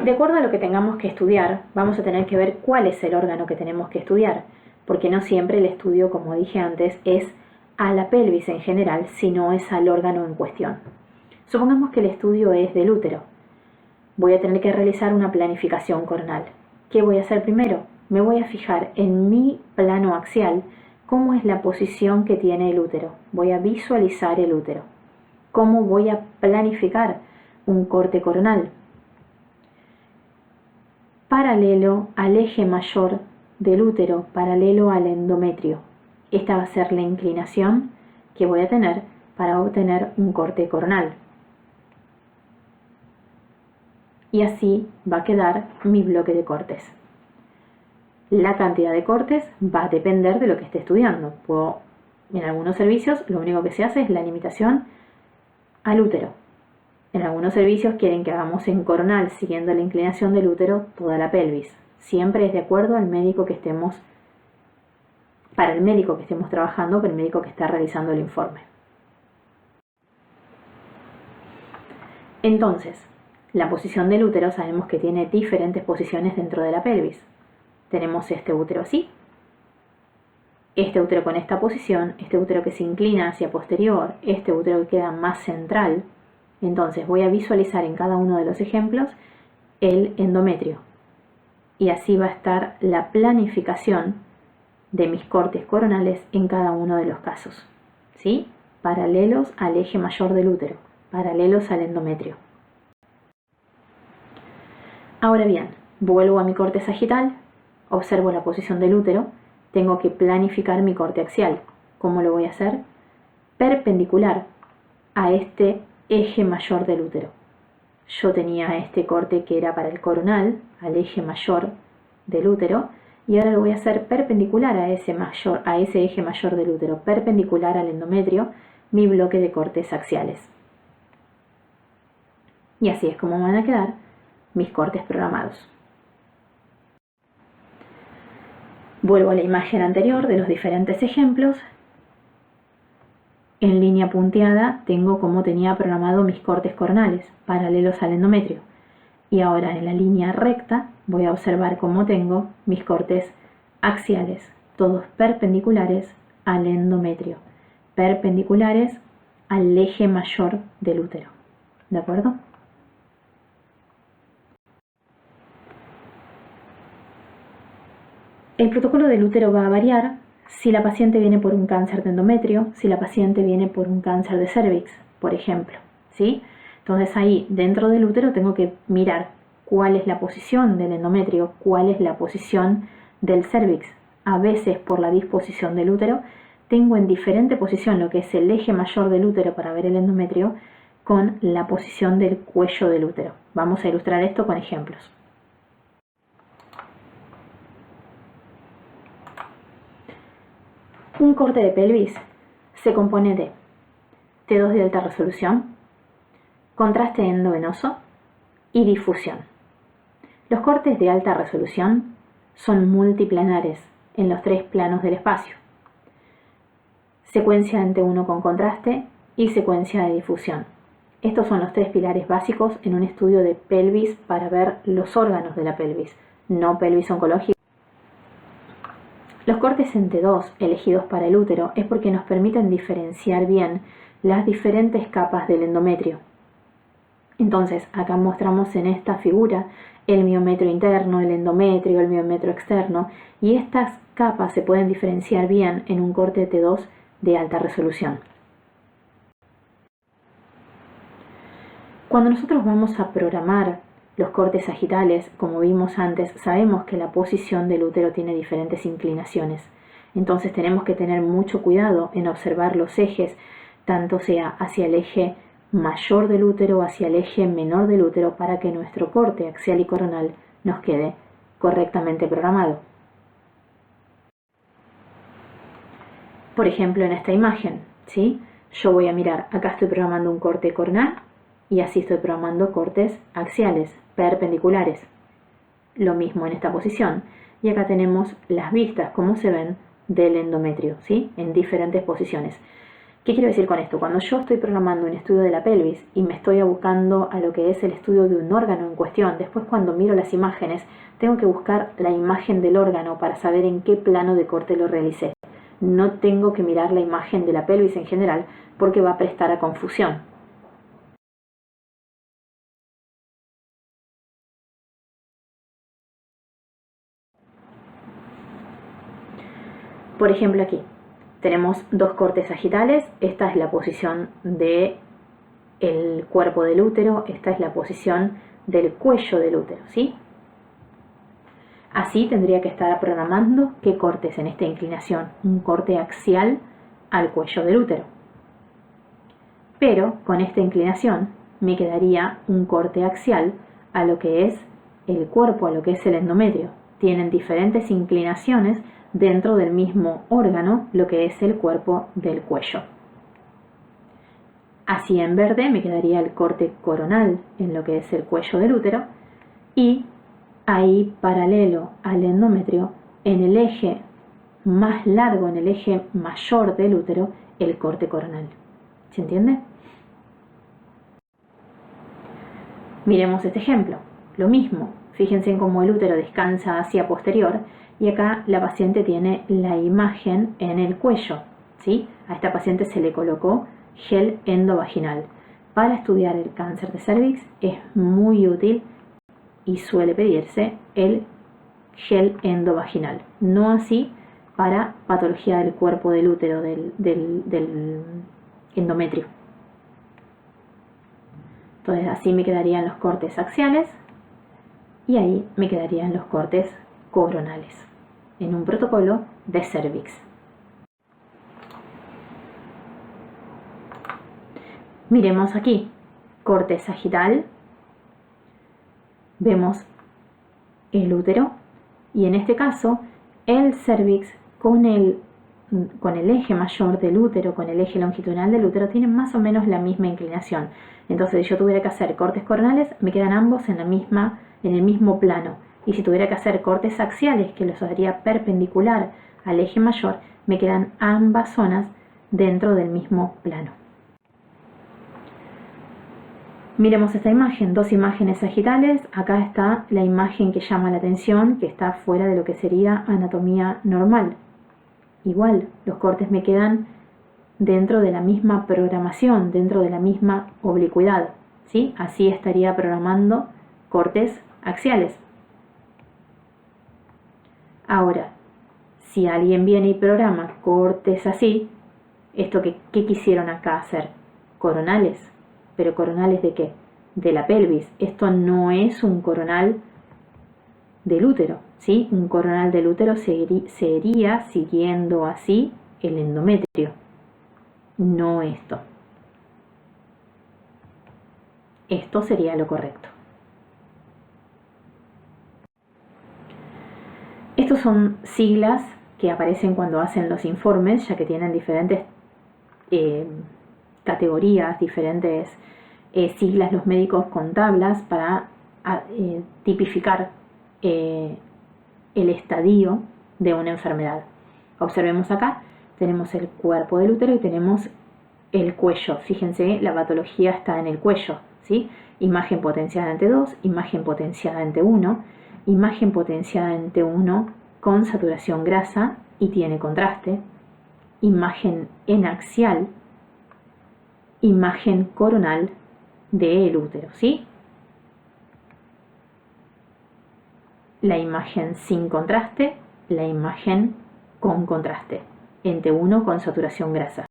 De acuerdo a lo que tengamos que estudiar, vamos a tener que ver cuál es el órgano que tenemos que estudiar, porque no siempre el estudio, como dije antes, es a la pelvis en general, sino es al órgano en cuestión. Supongamos que el estudio es del útero. Voy a tener que realizar una planificación coronal. ¿Qué voy a hacer primero? me voy a fijar en mi plano axial cómo es la posición que tiene el útero. Voy a visualizar el útero. ¿Cómo voy a planificar un corte coronal? Paralelo al eje mayor del útero, paralelo al endometrio. Esta va a ser la inclinación que voy a tener para obtener un corte coronal. Y así va a quedar mi bloque de cortes. La cantidad de cortes va a depender de lo que esté estudiando. En algunos servicios lo único que se hace es la limitación al útero. En algunos servicios quieren que hagamos en coronal, siguiendo la inclinación del útero, toda la pelvis. Siempre es de acuerdo al médico que estemos, para el médico que estemos trabajando, para el médico que está realizando el informe. Entonces, la posición del útero sabemos que tiene diferentes posiciones dentro de la pelvis. Tenemos este útero así, este útero con esta posición, este útero que se inclina hacia posterior, este útero que queda más central. Entonces voy a visualizar en cada uno de los ejemplos el endometrio. Y así va a estar la planificación de mis cortes coronales en cada uno de los casos. ¿Sí? Paralelos al eje mayor del útero, paralelos al endometrio. Ahora bien, vuelvo a mi corte sagital, observo la posición del útero, tengo que planificar mi corte axial. ¿Cómo lo voy a hacer? Perpendicular a este eje mayor del útero. Yo tenía este corte que era para el coronal, al eje mayor del útero, y ahora lo voy a hacer perpendicular a ese eje mayor del útero, perpendicular al endometrio, mi bloque de cortes axiales. Y así es como van a quedar mis cortes programados. Vuelvo a la imagen anterior de los diferentes ejemplos. En línea punteada tengo como tenía programado mis cortes coronales, paralelos al endometrio. Y ahora en la línea recta voy a observar cómo tengo mis cortes axiales, todos perpendiculares al endometrio, perpendiculares al eje mayor del útero. ¿De acuerdo? El protocolo del útero va a variar si la paciente viene por un cáncer de endometrio, si la paciente viene por un cáncer de cervix, por ejemplo, ¿sí? Entonces ahí dentro del útero tengo que mirar cuál es la posición del endometrio, cuál es la posición del cervix. A veces por la disposición del útero tengo en diferente posición lo que es el eje mayor del útero para ver el endometrio con la posición del cuello del útero. Vamos a ilustrar esto con ejemplos. Un corte de pelvis se compone de T2 de alta resolución, contraste endovenoso y difusión. Los cortes de alta resolución son multiplanares en los 3 planos del espacio. Secuencia en T1 con contraste y secuencia de difusión. Estos son los 3 pilares básicos en un estudio de pelvis para ver los órganos de la pelvis, no pelvis oncológica. Los cortes en T2 elegidos para el útero es porque nos permiten diferenciar bien las diferentes capas del endometrio. Entonces, acá mostramos en esta figura el miometrio interno, el endometrio, el miometrio externo, y estas capas se pueden diferenciar bien en un corte T2 de alta resolución. Cuando nosotros vamos a programar los cortes sagitales, como vimos antes, sabemos que la posición del útero tiene diferentes inclinaciones. Entonces tenemos que tener mucho cuidado en observar los ejes, tanto sea hacia el eje mayor del útero o hacia el eje menor del útero, para que nuestro corte axial y coronal nos quede correctamente programado. Por ejemplo, en esta imagen, ¿sí? Yo voy a mirar, acá estoy programando un corte coronal y así estoy programando cortes axiales, perpendiculares. Lo mismo en esta posición. Y acá tenemos las vistas, como se ven, del endometrio, ¿sí? En diferentes posiciones. ¿Qué quiero decir con esto? Cuando yo estoy programando un estudio de la pelvis y me estoy abocando a lo que es el estudio de un órgano en cuestión, después cuando miro las imágenes, tengo que buscar la imagen del órgano para saber en qué plano de corte lo realicé. No tengo que mirar la imagen de la pelvis en general porque va a prestar a confusión. Por ejemplo, aquí tenemos dos cortes sagitales. Esta es la posición del cuerpo del útero, esta es la posición del cuello del útero, ¿sí? Así tendría que estar programando qué cortes en esta inclinación, un corte axial al cuello del útero. Pero con esta inclinación me quedaría un corte axial a lo que es el cuerpo, a lo que es el endometrio. Tienen diferentes inclinaciones dentro del mismo órgano, lo que es el cuerpo del cuello. Así en verde me quedaría el corte coronal en lo que es el cuello del útero y ahí paralelo al endometrio, en el eje más largo, en el eje mayor del útero, el corte coronal. ¿Se entiende? Miremos este ejemplo. Lo mismo, fíjense en cómo el útero descansa hacia posterior y acá la paciente tiene la imagen en el cuello, ¿sí? A esta paciente se le colocó gel endovaginal. Para estudiar el cáncer de cervix es muy útil y suele pedirse el gel endovaginal, no así para patología del cuerpo del útero, del endometrio. Entonces así me quedarían los cortes axiales y ahí me quedarían los cortes coronales en un protocolo de cervix. Miremos aquí, corte sagital, vemos el útero y en este caso el cervix con el eje mayor del útero, con el eje longitudinal del útero, tienen más o menos la misma inclinación. Entonces, si yo tuviera que hacer cortes coronales, me quedan ambos en el mismo plano. Y si tuviera que hacer cortes axiales, que los haría perpendicular al eje mayor, me quedan ambas zonas dentro del mismo plano. Miremos esta imagen, dos imágenes sagitales. Acá está la imagen que llama la atención, que está fuera de lo que sería anatomía normal. Igual, los cortes me quedan dentro de la misma programación, dentro de la misma oblicuidad, ¿sí? Así estaría programando cortes axiales. Ahora, si alguien viene y programa cortes así, ¿esto qué quisieron acá hacer? Coronales. ¿Pero coronales de qué? De la pelvis. Esto no es un coronal del útero, ¿sí? Un coronal del útero sería siguiendo así el endometrio, no esto. Esto sería lo correcto. Estos son siglas que aparecen cuando hacen los informes, ya que tienen diferentes categorías, diferentes siglas los médicos con tablas para tipificar el estadio de una enfermedad. Observemos acá, tenemos el cuerpo del útero y tenemos el cuello. Fíjense, la patología está en el cuello, ¿sí? Imagen potenciada ante 2, imagen potenciada ante 1, imagen potenciada ante 1 con saturación grasa y tiene contraste, imagen en axial, imagen coronal del útero, ¿sí? La imagen sin contraste, la imagen con contraste, ente 1 con saturación grasa.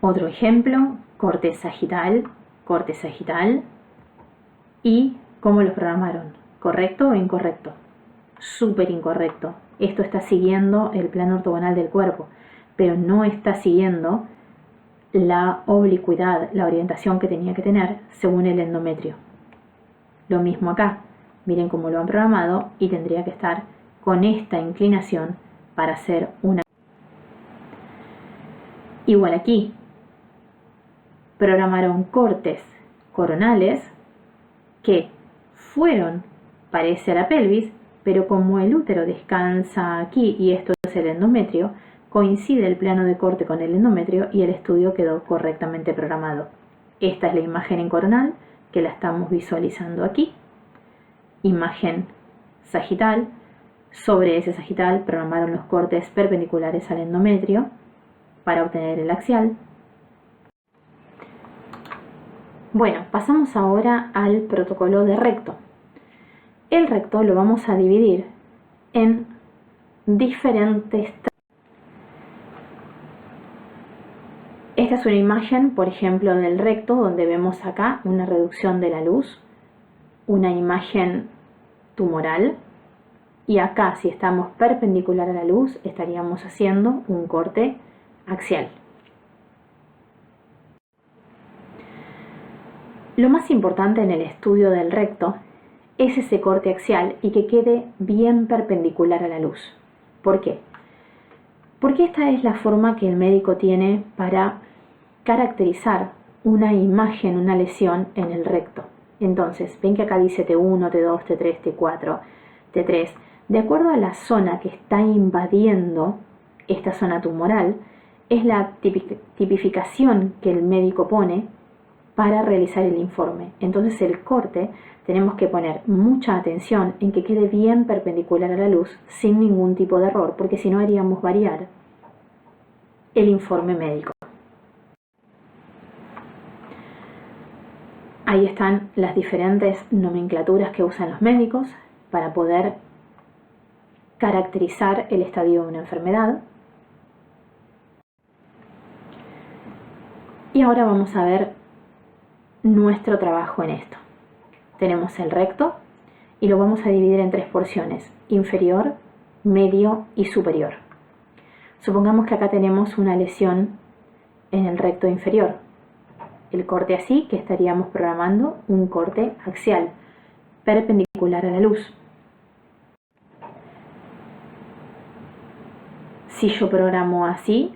Otro ejemplo, corte sagital y cómo los programaron, ¿correcto o incorrecto? Súper incorrecto. Esto está siguiendo el plano ortogonal del cuerpo, pero no está siguiendo la oblicuidad, la orientación que tenía que tener según el endometrio. Lo mismo acá, miren cómo lo han programado y tendría que estar con esta inclinación para hacer una. Igual aquí, programaron cortes coronales que fueron parece a la pelvis, pero como el útero descansa aquí y esto es el endometrio, coincide el plano de corte con el endometrio y el estudio quedó correctamente programado. Esta es la imagen en coronal que la estamos visualizando aquí. Imagen sagital. Sobre ese sagital programaron los cortes perpendiculares al endometrio para obtener el axial. Bueno, pasamos ahora al protocolo de recto. El recto lo vamos a dividir en diferentes. Esta es una imagen, por ejemplo, del recto, donde vemos acá una reducción de la luz, una imagen tumoral, y acá, si estamos perpendicular a la luz, estaríamos haciendo un corte axial. Lo más importante en el estudio del recto es ese corte axial y que quede bien perpendicular a la luz. ¿Por qué? Porque esta es la forma que el médico tiene para caracterizar una imagen, una lesión en el recto. Entonces, ven que acá dice T1, T2, T3, T4, T3. De acuerdo a la zona que está invadiendo esta zona tumoral, es la tipificación que el médico pone para realizar el informe. Entonces el corte tenemos que poner mucha atención en que quede bien perpendicular a la luz sin ningún tipo de error, porque si no haríamos variar el informe médico. Ahí están las diferentes nomenclaturas que usan los médicos para poder caracterizar el estadio de una enfermedad. Y ahora vamos a ver nuestro trabajo en esto. Tenemos el recto y lo vamos a dividir en 3 porciones: inferior, medio y superior. Supongamos que acá tenemos una lesión en el recto inferior. El corte así, que estaríamos programando un corte axial, perpendicular a la luz. Si yo programo así,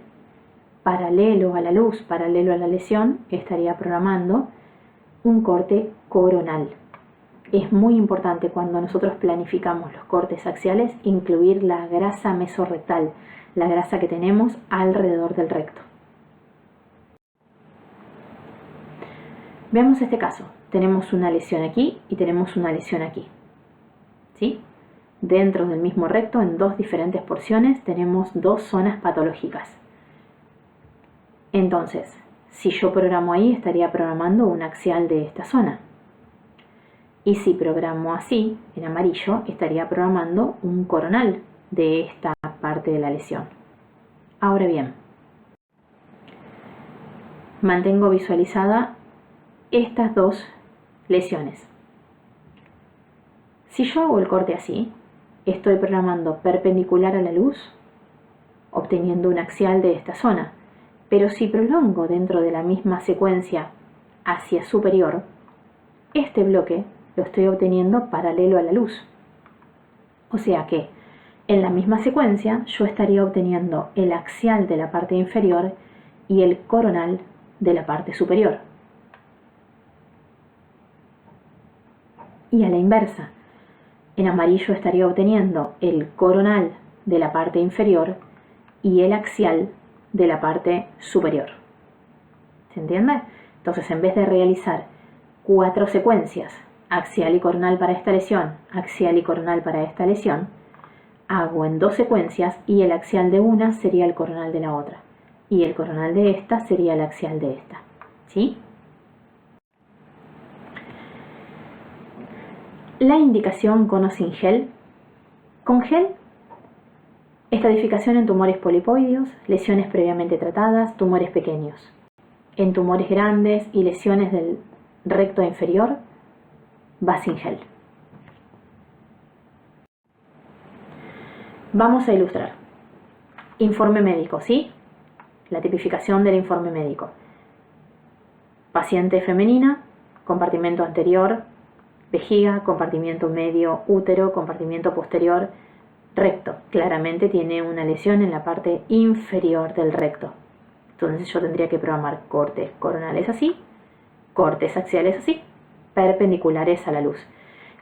paralelo a la luz, paralelo a la lesión, estaría programando un corte coronal. Es muy importante cuando nosotros planificamos los cortes axiales incluir la grasa mesorrectal, la grasa que tenemos alrededor del recto. Veamos este caso. Tenemos una lesión aquí y tenemos una lesión aquí. ¿Sí? Dentro del mismo recto, en 2 diferentes porciones, tenemos 2 zonas patológicas. Entonces, si yo programo ahí, estaría programando un axial de esta zona. Y si programo así, en amarillo, estaría programando un coronal de esta parte de la lesión. Ahora bien, mantengo visualizada estas 2 lesiones. Si yo hago el corte así, estoy programando perpendicular a la luz, obteniendo un axial de esta zona. Pero si prolongo dentro de la misma secuencia hacia superior, este bloque lo estoy obteniendo paralelo a la luz. O sea que en la misma secuencia yo estaría obteniendo el axial de la parte inferior y el coronal de la parte superior. Y a la inversa, en amarillo estaría obteniendo el coronal de la parte inferior y el axial de la parte superior. ¿Se entiende? Entonces, en vez de realizar 4 secuencias, axial y coronal para esta lesión, axial y coronal para esta lesión, hago en 2 secuencias y el axial de una sería el coronal de la otra. Y el coronal de esta sería el axial de esta. ¿Sí? La indicación con o sin gel. Con gel, estadificación en tumores polipoideos, lesiones previamente tratadas, tumores pequeños. En tumores grandes y lesiones del recto inferior, va sin gel. Vamos a ilustrar. Informe médico, ¿sí? La tipificación del informe médico. Paciente femenina, compartimento anterior, vejiga, compartimiento medio, útero, compartimiento posterior, recto. Claramente tiene una lesión en la parte inferior del recto. Entonces yo tendría que programar cortes coronales así, cortes axiales así, perpendiculares a la luz.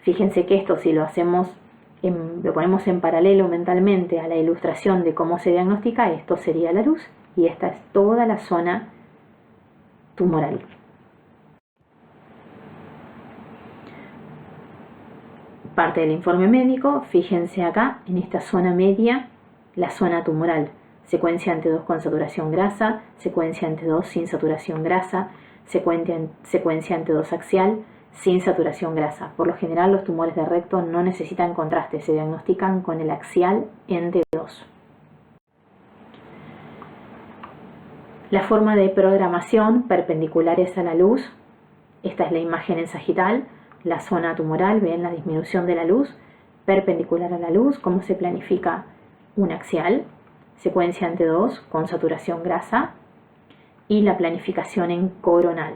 Fíjense que esto, si lo hacemos, lo ponemos en paralelo mentalmente a la ilustración de cómo se diagnostica, esto sería la luz y esta es toda la zona tumoral. Parte del informe médico, fíjense acá, en esta zona media, la zona tumoral. Secuencia ante 2 con saturación grasa, secuencia ante 2 sin saturación grasa, secuencia ante 2 axial, sin saturación grasa. Por lo general los tumores de recto no necesitan contraste, se diagnostican con el axial en T2. La forma de programación perpendiculares a la luz. Esta es la imagen en sagital, la zona tumoral, ven la disminución de la luz, perpendicular a la luz, cómo se planifica un axial, secuencia en T2 con saturación grasa y la planificación en coronal,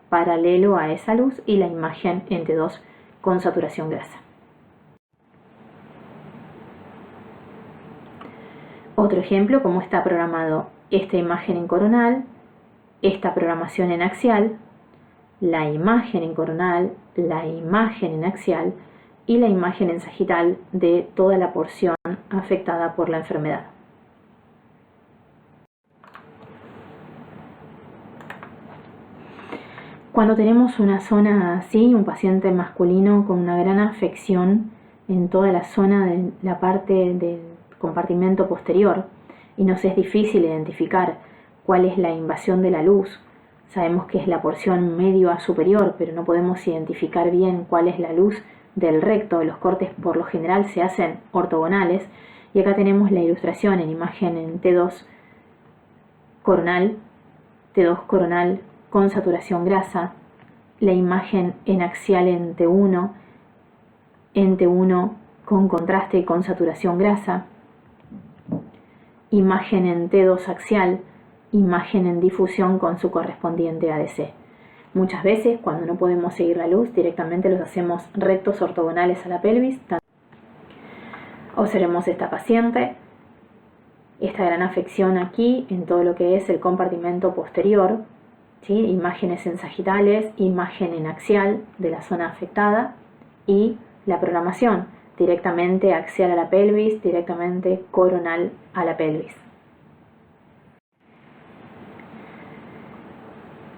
paralelo a esa luz y la imagen en T2 con saturación grasa. Otro ejemplo, cómo está programado esta imagen en coronal, esta programación en axial, la imagen en coronal, la imagen en axial y la imagen en sagital de toda la porción afectada por la enfermedad. Cuando tenemos una zona así, un paciente masculino con una gran afección en toda la zona de la parte del compartimento posterior y nos es difícil identificar cuál es la invasión de la luz, sabemos que es la porción medio a superior, pero no podemos identificar bien cuál es la luz del recto. Los cortes por lo general se hacen ortogonales y acá tenemos la ilustración en imagen en T2 coronal con saturación grasa, la imagen en axial en T1 con contraste y con saturación grasa, imagen en T2 axial, imagen en difusión con su correspondiente ADC. Muchas veces, cuando no podemos seguir la luz, directamente los hacemos rectos ortogonales a la pelvis. Observemos esta paciente, esta gran afección aquí en todo lo que es el compartimento posterior, ¿sí? Imágenes en sagitales, imagen en axial de la zona afectada y la programación directamente axial a la pelvis, directamente coronal a la pelvis.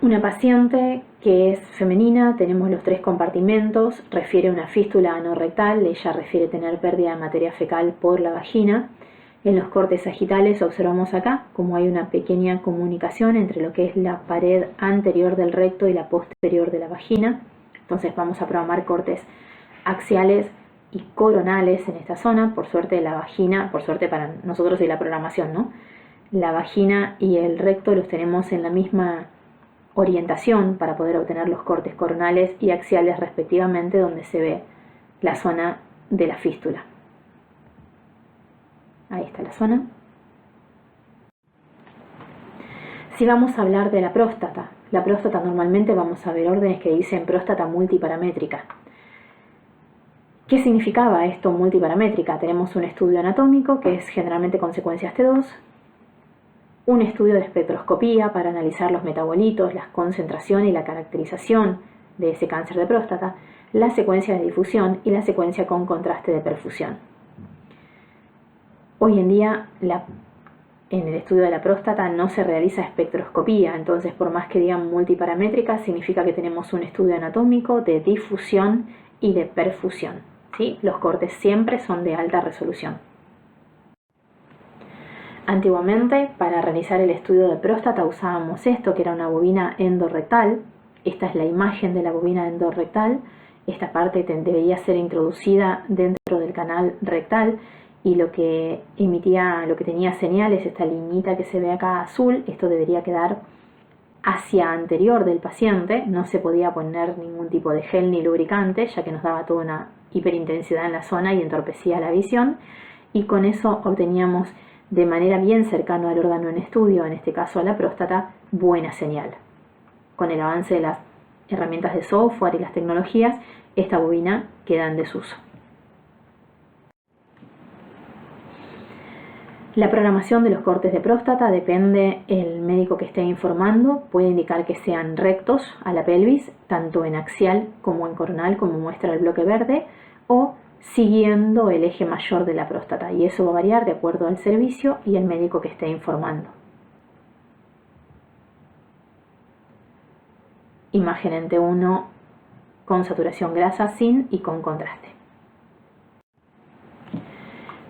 Una paciente que es femenina, tenemos los 3 compartimentos, refiere a una fístula anorrectal, ella refiere tener pérdida de materia fecal por la vagina. En los cortes sagitales observamos acá como hay una pequeña comunicación entre lo que es la pared anterior del recto y la posterior de la vagina. Entonces vamos a programar cortes axiales y coronales en esta zona. Por suerte la vagina, por suerte para nosotros y la programación, ¿no? La vagina y el recto los tenemos en la misma orientación para poder obtener los cortes coronales y axiales respectivamente, donde se ve la zona de la fístula. Ahí está la zona. Si vamos a hablar de la próstata normalmente vamos a ver órdenes que dicen próstata multiparamétrica. ¿Qué significaba esto multiparamétrica? Tenemos un estudio anatómico que es generalmente con secuencias T2, un estudio de espectroscopía para analizar los metabolitos, la concentración y la caracterización de ese cáncer de próstata, la secuencia de difusión y la secuencia con contraste de perfusión. Hoy en día en el estudio de la próstata no se realiza espectroscopía, entonces por más que digan multiparamétrica significa que tenemos un estudio anatómico de difusión y de perfusión, ¿sí? Los cortes siempre son de alta resolución. Antiguamente, para realizar el estudio de próstata usábamos esto, que era una bobina endorrectal. Esta es la imagen de la bobina endorrectal. Esta parte debería ser introducida dentro del canal rectal y lo que tenía señales, esta liñita que se ve acá azul, esto debería quedar hacia anterior del paciente. No se podía poner ningún tipo de gel ni lubricante, ya que nos daba toda una hiperintensidad en la zona y entorpecía la visión, y con eso obteníamos de manera bien cercana al órgano en estudio, en este caso a la próstata, buena señal. Con el avance de las herramientas de software y las tecnologías, esta bobina queda en desuso. La programación de los cortes de próstata depende del médico que esté informando, puede indicar que sean rectos a la pelvis, tanto en axial como en coronal, como muestra el bloque verde, o siguiendo el eje mayor de la próstata, y eso va a variar de acuerdo al servicio y el médico que esté informando. Imagen en T1 con saturación grasa sin y con contraste.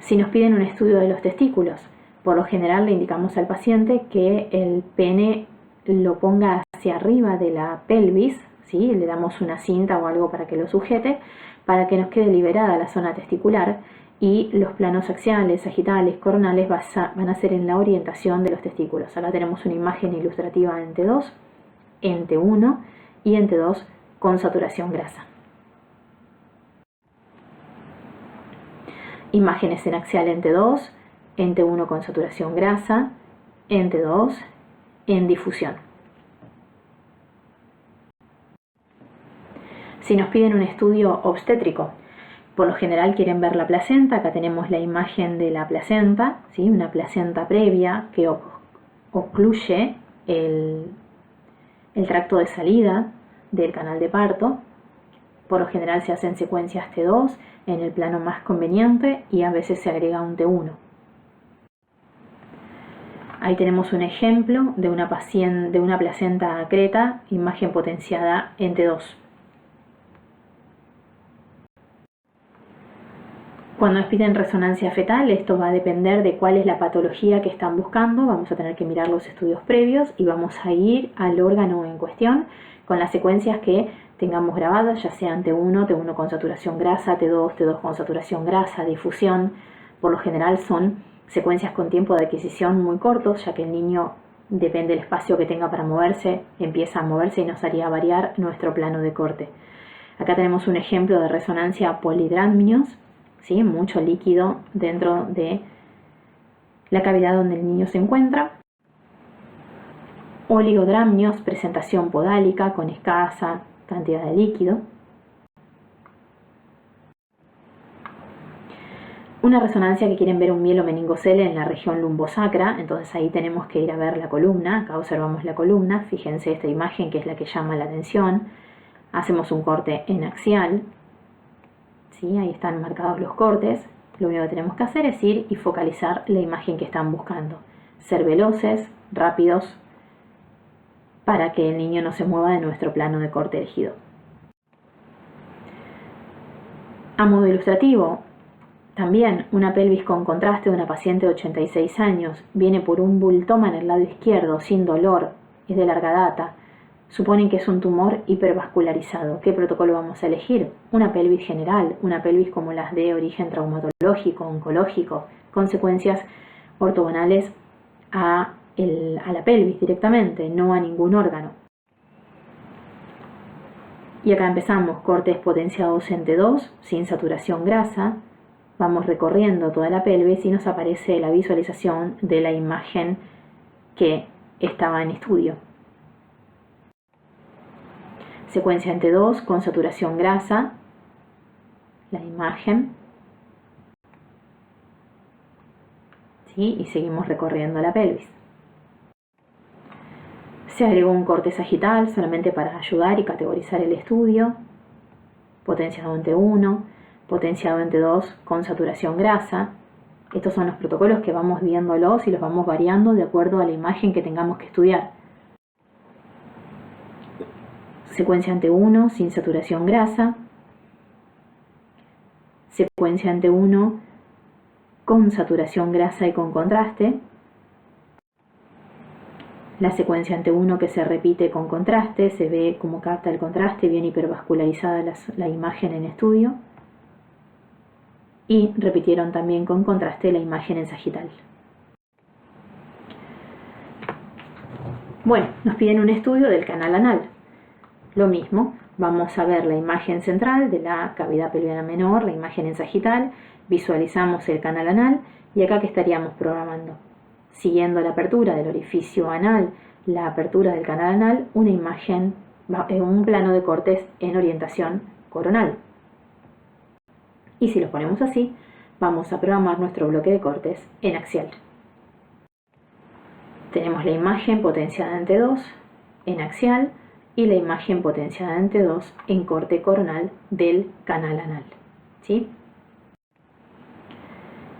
Si nos piden un estudio de los testículos, por lo general le indicamos al paciente que el pene lo ponga hacia arriba de la pelvis, ¿sí? Le damos una cinta o algo para que lo sujete, para que nos quede liberada la zona testicular y los planos axiales, sagitales, coronales van a ser en la orientación de los testículos. Acá tenemos una imagen ilustrativa en T2, en T1 y en T2 con saturación grasa. Imágenes en axial en T2, en T1 con saturación grasa, en T2 en difusión. Si nos piden un estudio obstétrico, por lo general quieren ver la placenta. Acá tenemos la imagen de la placenta, ¿sí? Una placenta previa que ocluye el tracto de salida del canal de parto. Por lo general se hacen secuencias T2 en el plano más conveniente y a veces se agrega un T1. Ahí tenemos un ejemplo de una placenta creta, imagen potenciada en T2. Cuando nos piden resonancia fetal, esto va a depender de cuál es la patología que están buscando. Vamos a tener que mirar los estudios previos y vamos a ir al órgano en cuestión con las secuencias que tengamos grabadas, ya sean T1 con saturación grasa, T2 con saturación grasa, difusión. Por lo general son secuencias con tiempo de adquisición muy cortos, ya que el niño, depende del espacio que tenga para moverse, empieza a moverse y nos haría variar nuestro plano de corte. Acá tenemos un ejemplo de resonancia polidrámnios, ¿sí? Mucho líquido dentro de la cavidad donde el niño se encuentra. Oligodrámnios, presentación podálica con escasa cantidad de líquido. Una resonancia que quieren ver un mielomeningocele en la región lumbosacra, entonces ahí tenemos que ir a ver la columna. Acá observamos la columna, fíjense esta imagen que es la que llama la atención. Hacemos un corte en axial, ¿sí? Ahí están marcados los cortes. Lo único que tenemos que hacer es ir y focalizar la imagen que están buscando. Ser veloces, rápidos, para que el niño no se mueva de nuestro plano de corte elegido. A modo ilustrativo, también una pelvis con contraste de una paciente de 86 años, viene por un bultoma en el lado izquierdo, sin dolor, es de larga data. Suponen que es un tumor hipervascularizado. ¿Qué protocolo vamos a elegir? Una pelvis general, una pelvis como las de origen traumatológico, oncológico, consecuencias ortogonales a la pelvis directamente, no a ningún órgano. Y acá empezamos, cortes potenciados en T2, sin saturación grasa. Vamos recorriendo toda la pelvis y nos aparece la visualización de la imagen que estaba en estudio. Secuencia en T2 con saturación grasa, la imagen, ¿sí? Y seguimos recorriendo la pelvis. Se agregó un corte sagital solamente para ayudar y categorizar el estudio, potenciado en T1, potenciado en T2 con saturación grasa. Estos son los protocolos que vamos viéndolos y los vamos variando de acuerdo a la imagen que tengamos que estudiar. Secuencia en T1 sin saturación grasa, secuencia en T1 con saturación grasa y con contraste, la secuencia en T1 que se repite con contraste, se ve cómo capta el contraste, bien hipervascularizada la imagen en estudio, y repitieron también con contraste la imagen en sagital. Bueno, nos piden un estudio del canal anal. Lo mismo, vamos a ver la imagen central de la cavidad pelviana menor, la imagen en sagital, visualizamos el canal anal y acá que estaríamos programando. Siguiendo la apertura del orificio anal, la apertura del canal anal, una imagen, un plano de cortes en orientación coronal. Y si lo ponemos así, vamos a programar nuestro bloque de cortes en axial. Tenemos la imagen potenciada en T2 en axial y la imagen potenciada en T2 en corte coronal del canal anal, ¿sí?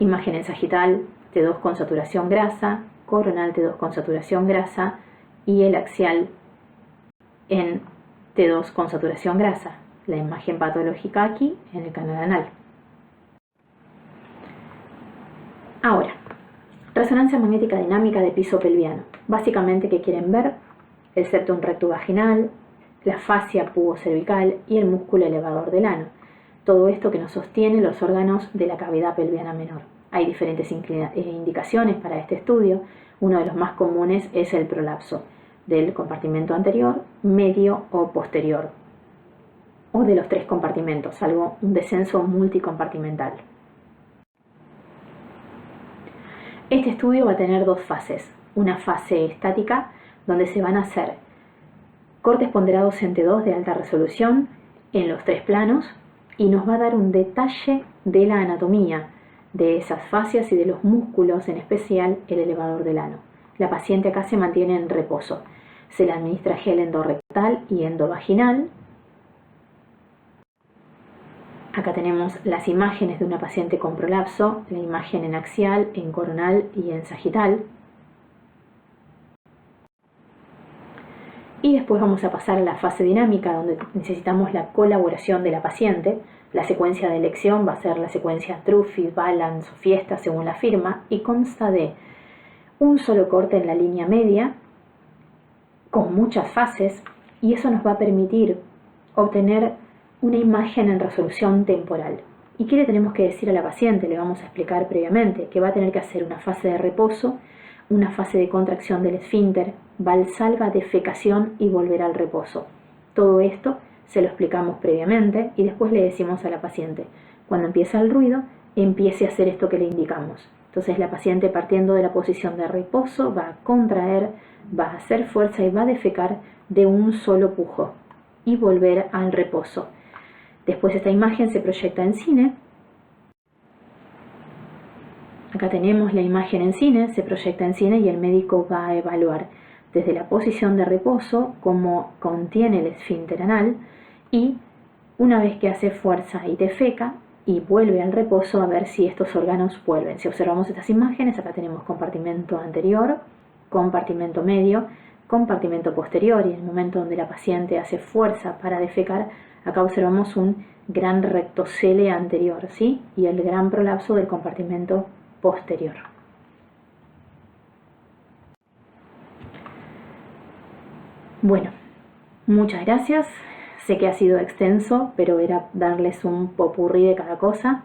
Imagen en sagital, T2 con saturación grasa, coronal T2 con saturación grasa y el axial en T2 con saturación grasa. La imagen patológica aquí en el canal anal. Ahora, resonancia magnética dinámica de piso pelviano. Básicamente, ¿qué quieren ver? El septum recto vaginal, la fascia pubocervical y el músculo elevador del ano. Todo esto que nos sostiene los órganos de la cavidad pelviana menor. Hay diferentes indicaciones para este estudio. Uno de los más comunes es el prolapso del compartimento anterior, medio o posterior, o de los tres compartimentos, un descenso multicompartimental. Este estudio va a tener dos fases. Una fase estática, donde se van a hacer cortes ponderados en T2 de alta resolución en los tres planos y nos va a dar un detalle de la anatomía de esas fascias y de los músculos, en especial el elevador del ano. La paciente acá se mantiene en reposo. Se le administra gel endorrectal y endovaginal. Acá tenemos las imágenes de una paciente con prolapso, la imagen en axial, en coronal y en sagital. Y después vamos a pasar a la fase dinámica, donde necesitamos la colaboración de la paciente. La secuencia de elección va a ser la secuencia Truffy, Balance o Fiesta según la firma, y consta de un solo corte en la línea media, con muchas fases, y eso nos va a permitir obtener una imagen en resolución temporal. ¿Y qué le tenemos que decir a la paciente? Le vamos a explicar previamente que va a tener que hacer una fase de reposo, una fase de contracción del esfínter, valsalva, defecación y volver al reposo. Todo esto se lo explicamos previamente y después le decimos a la paciente, cuando empieza el ruido, empiece a hacer esto que le indicamos. Entonces la paciente, partiendo de la posición de reposo, va a contraer, va a hacer fuerza y va a defecar de un solo pujo y volver al reposo. Después esta imagen se proyecta en cine. Acá tenemos la imagen en cine, se proyecta en cine y el médico va a evaluar desde la posición de reposo cómo contiene el esfínter anal y una vez que hace fuerza y defeca y vuelve al reposo, a ver si estos órganos vuelven. Si observamos estas imágenes, acá tenemos compartimento anterior, compartimento medio, compartimento posterior, y en el momento donde la paciente hace fuerza para defecar, acá observamos un gran rectocele anterior, ¿sí? Y el gran prolapso del compartimento posterior. Bueno, muchas gracias. Sé que ha sido extenso, pero era darles un popurrí de cada cosa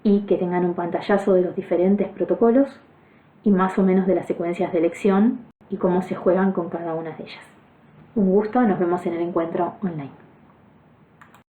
y que tengan un pantallazo de los diferentes protocolos y más o menos de las secuencias de elección y cómo se juegan con cada una de ellas. Un gusto, nos vemos en el encuentro online.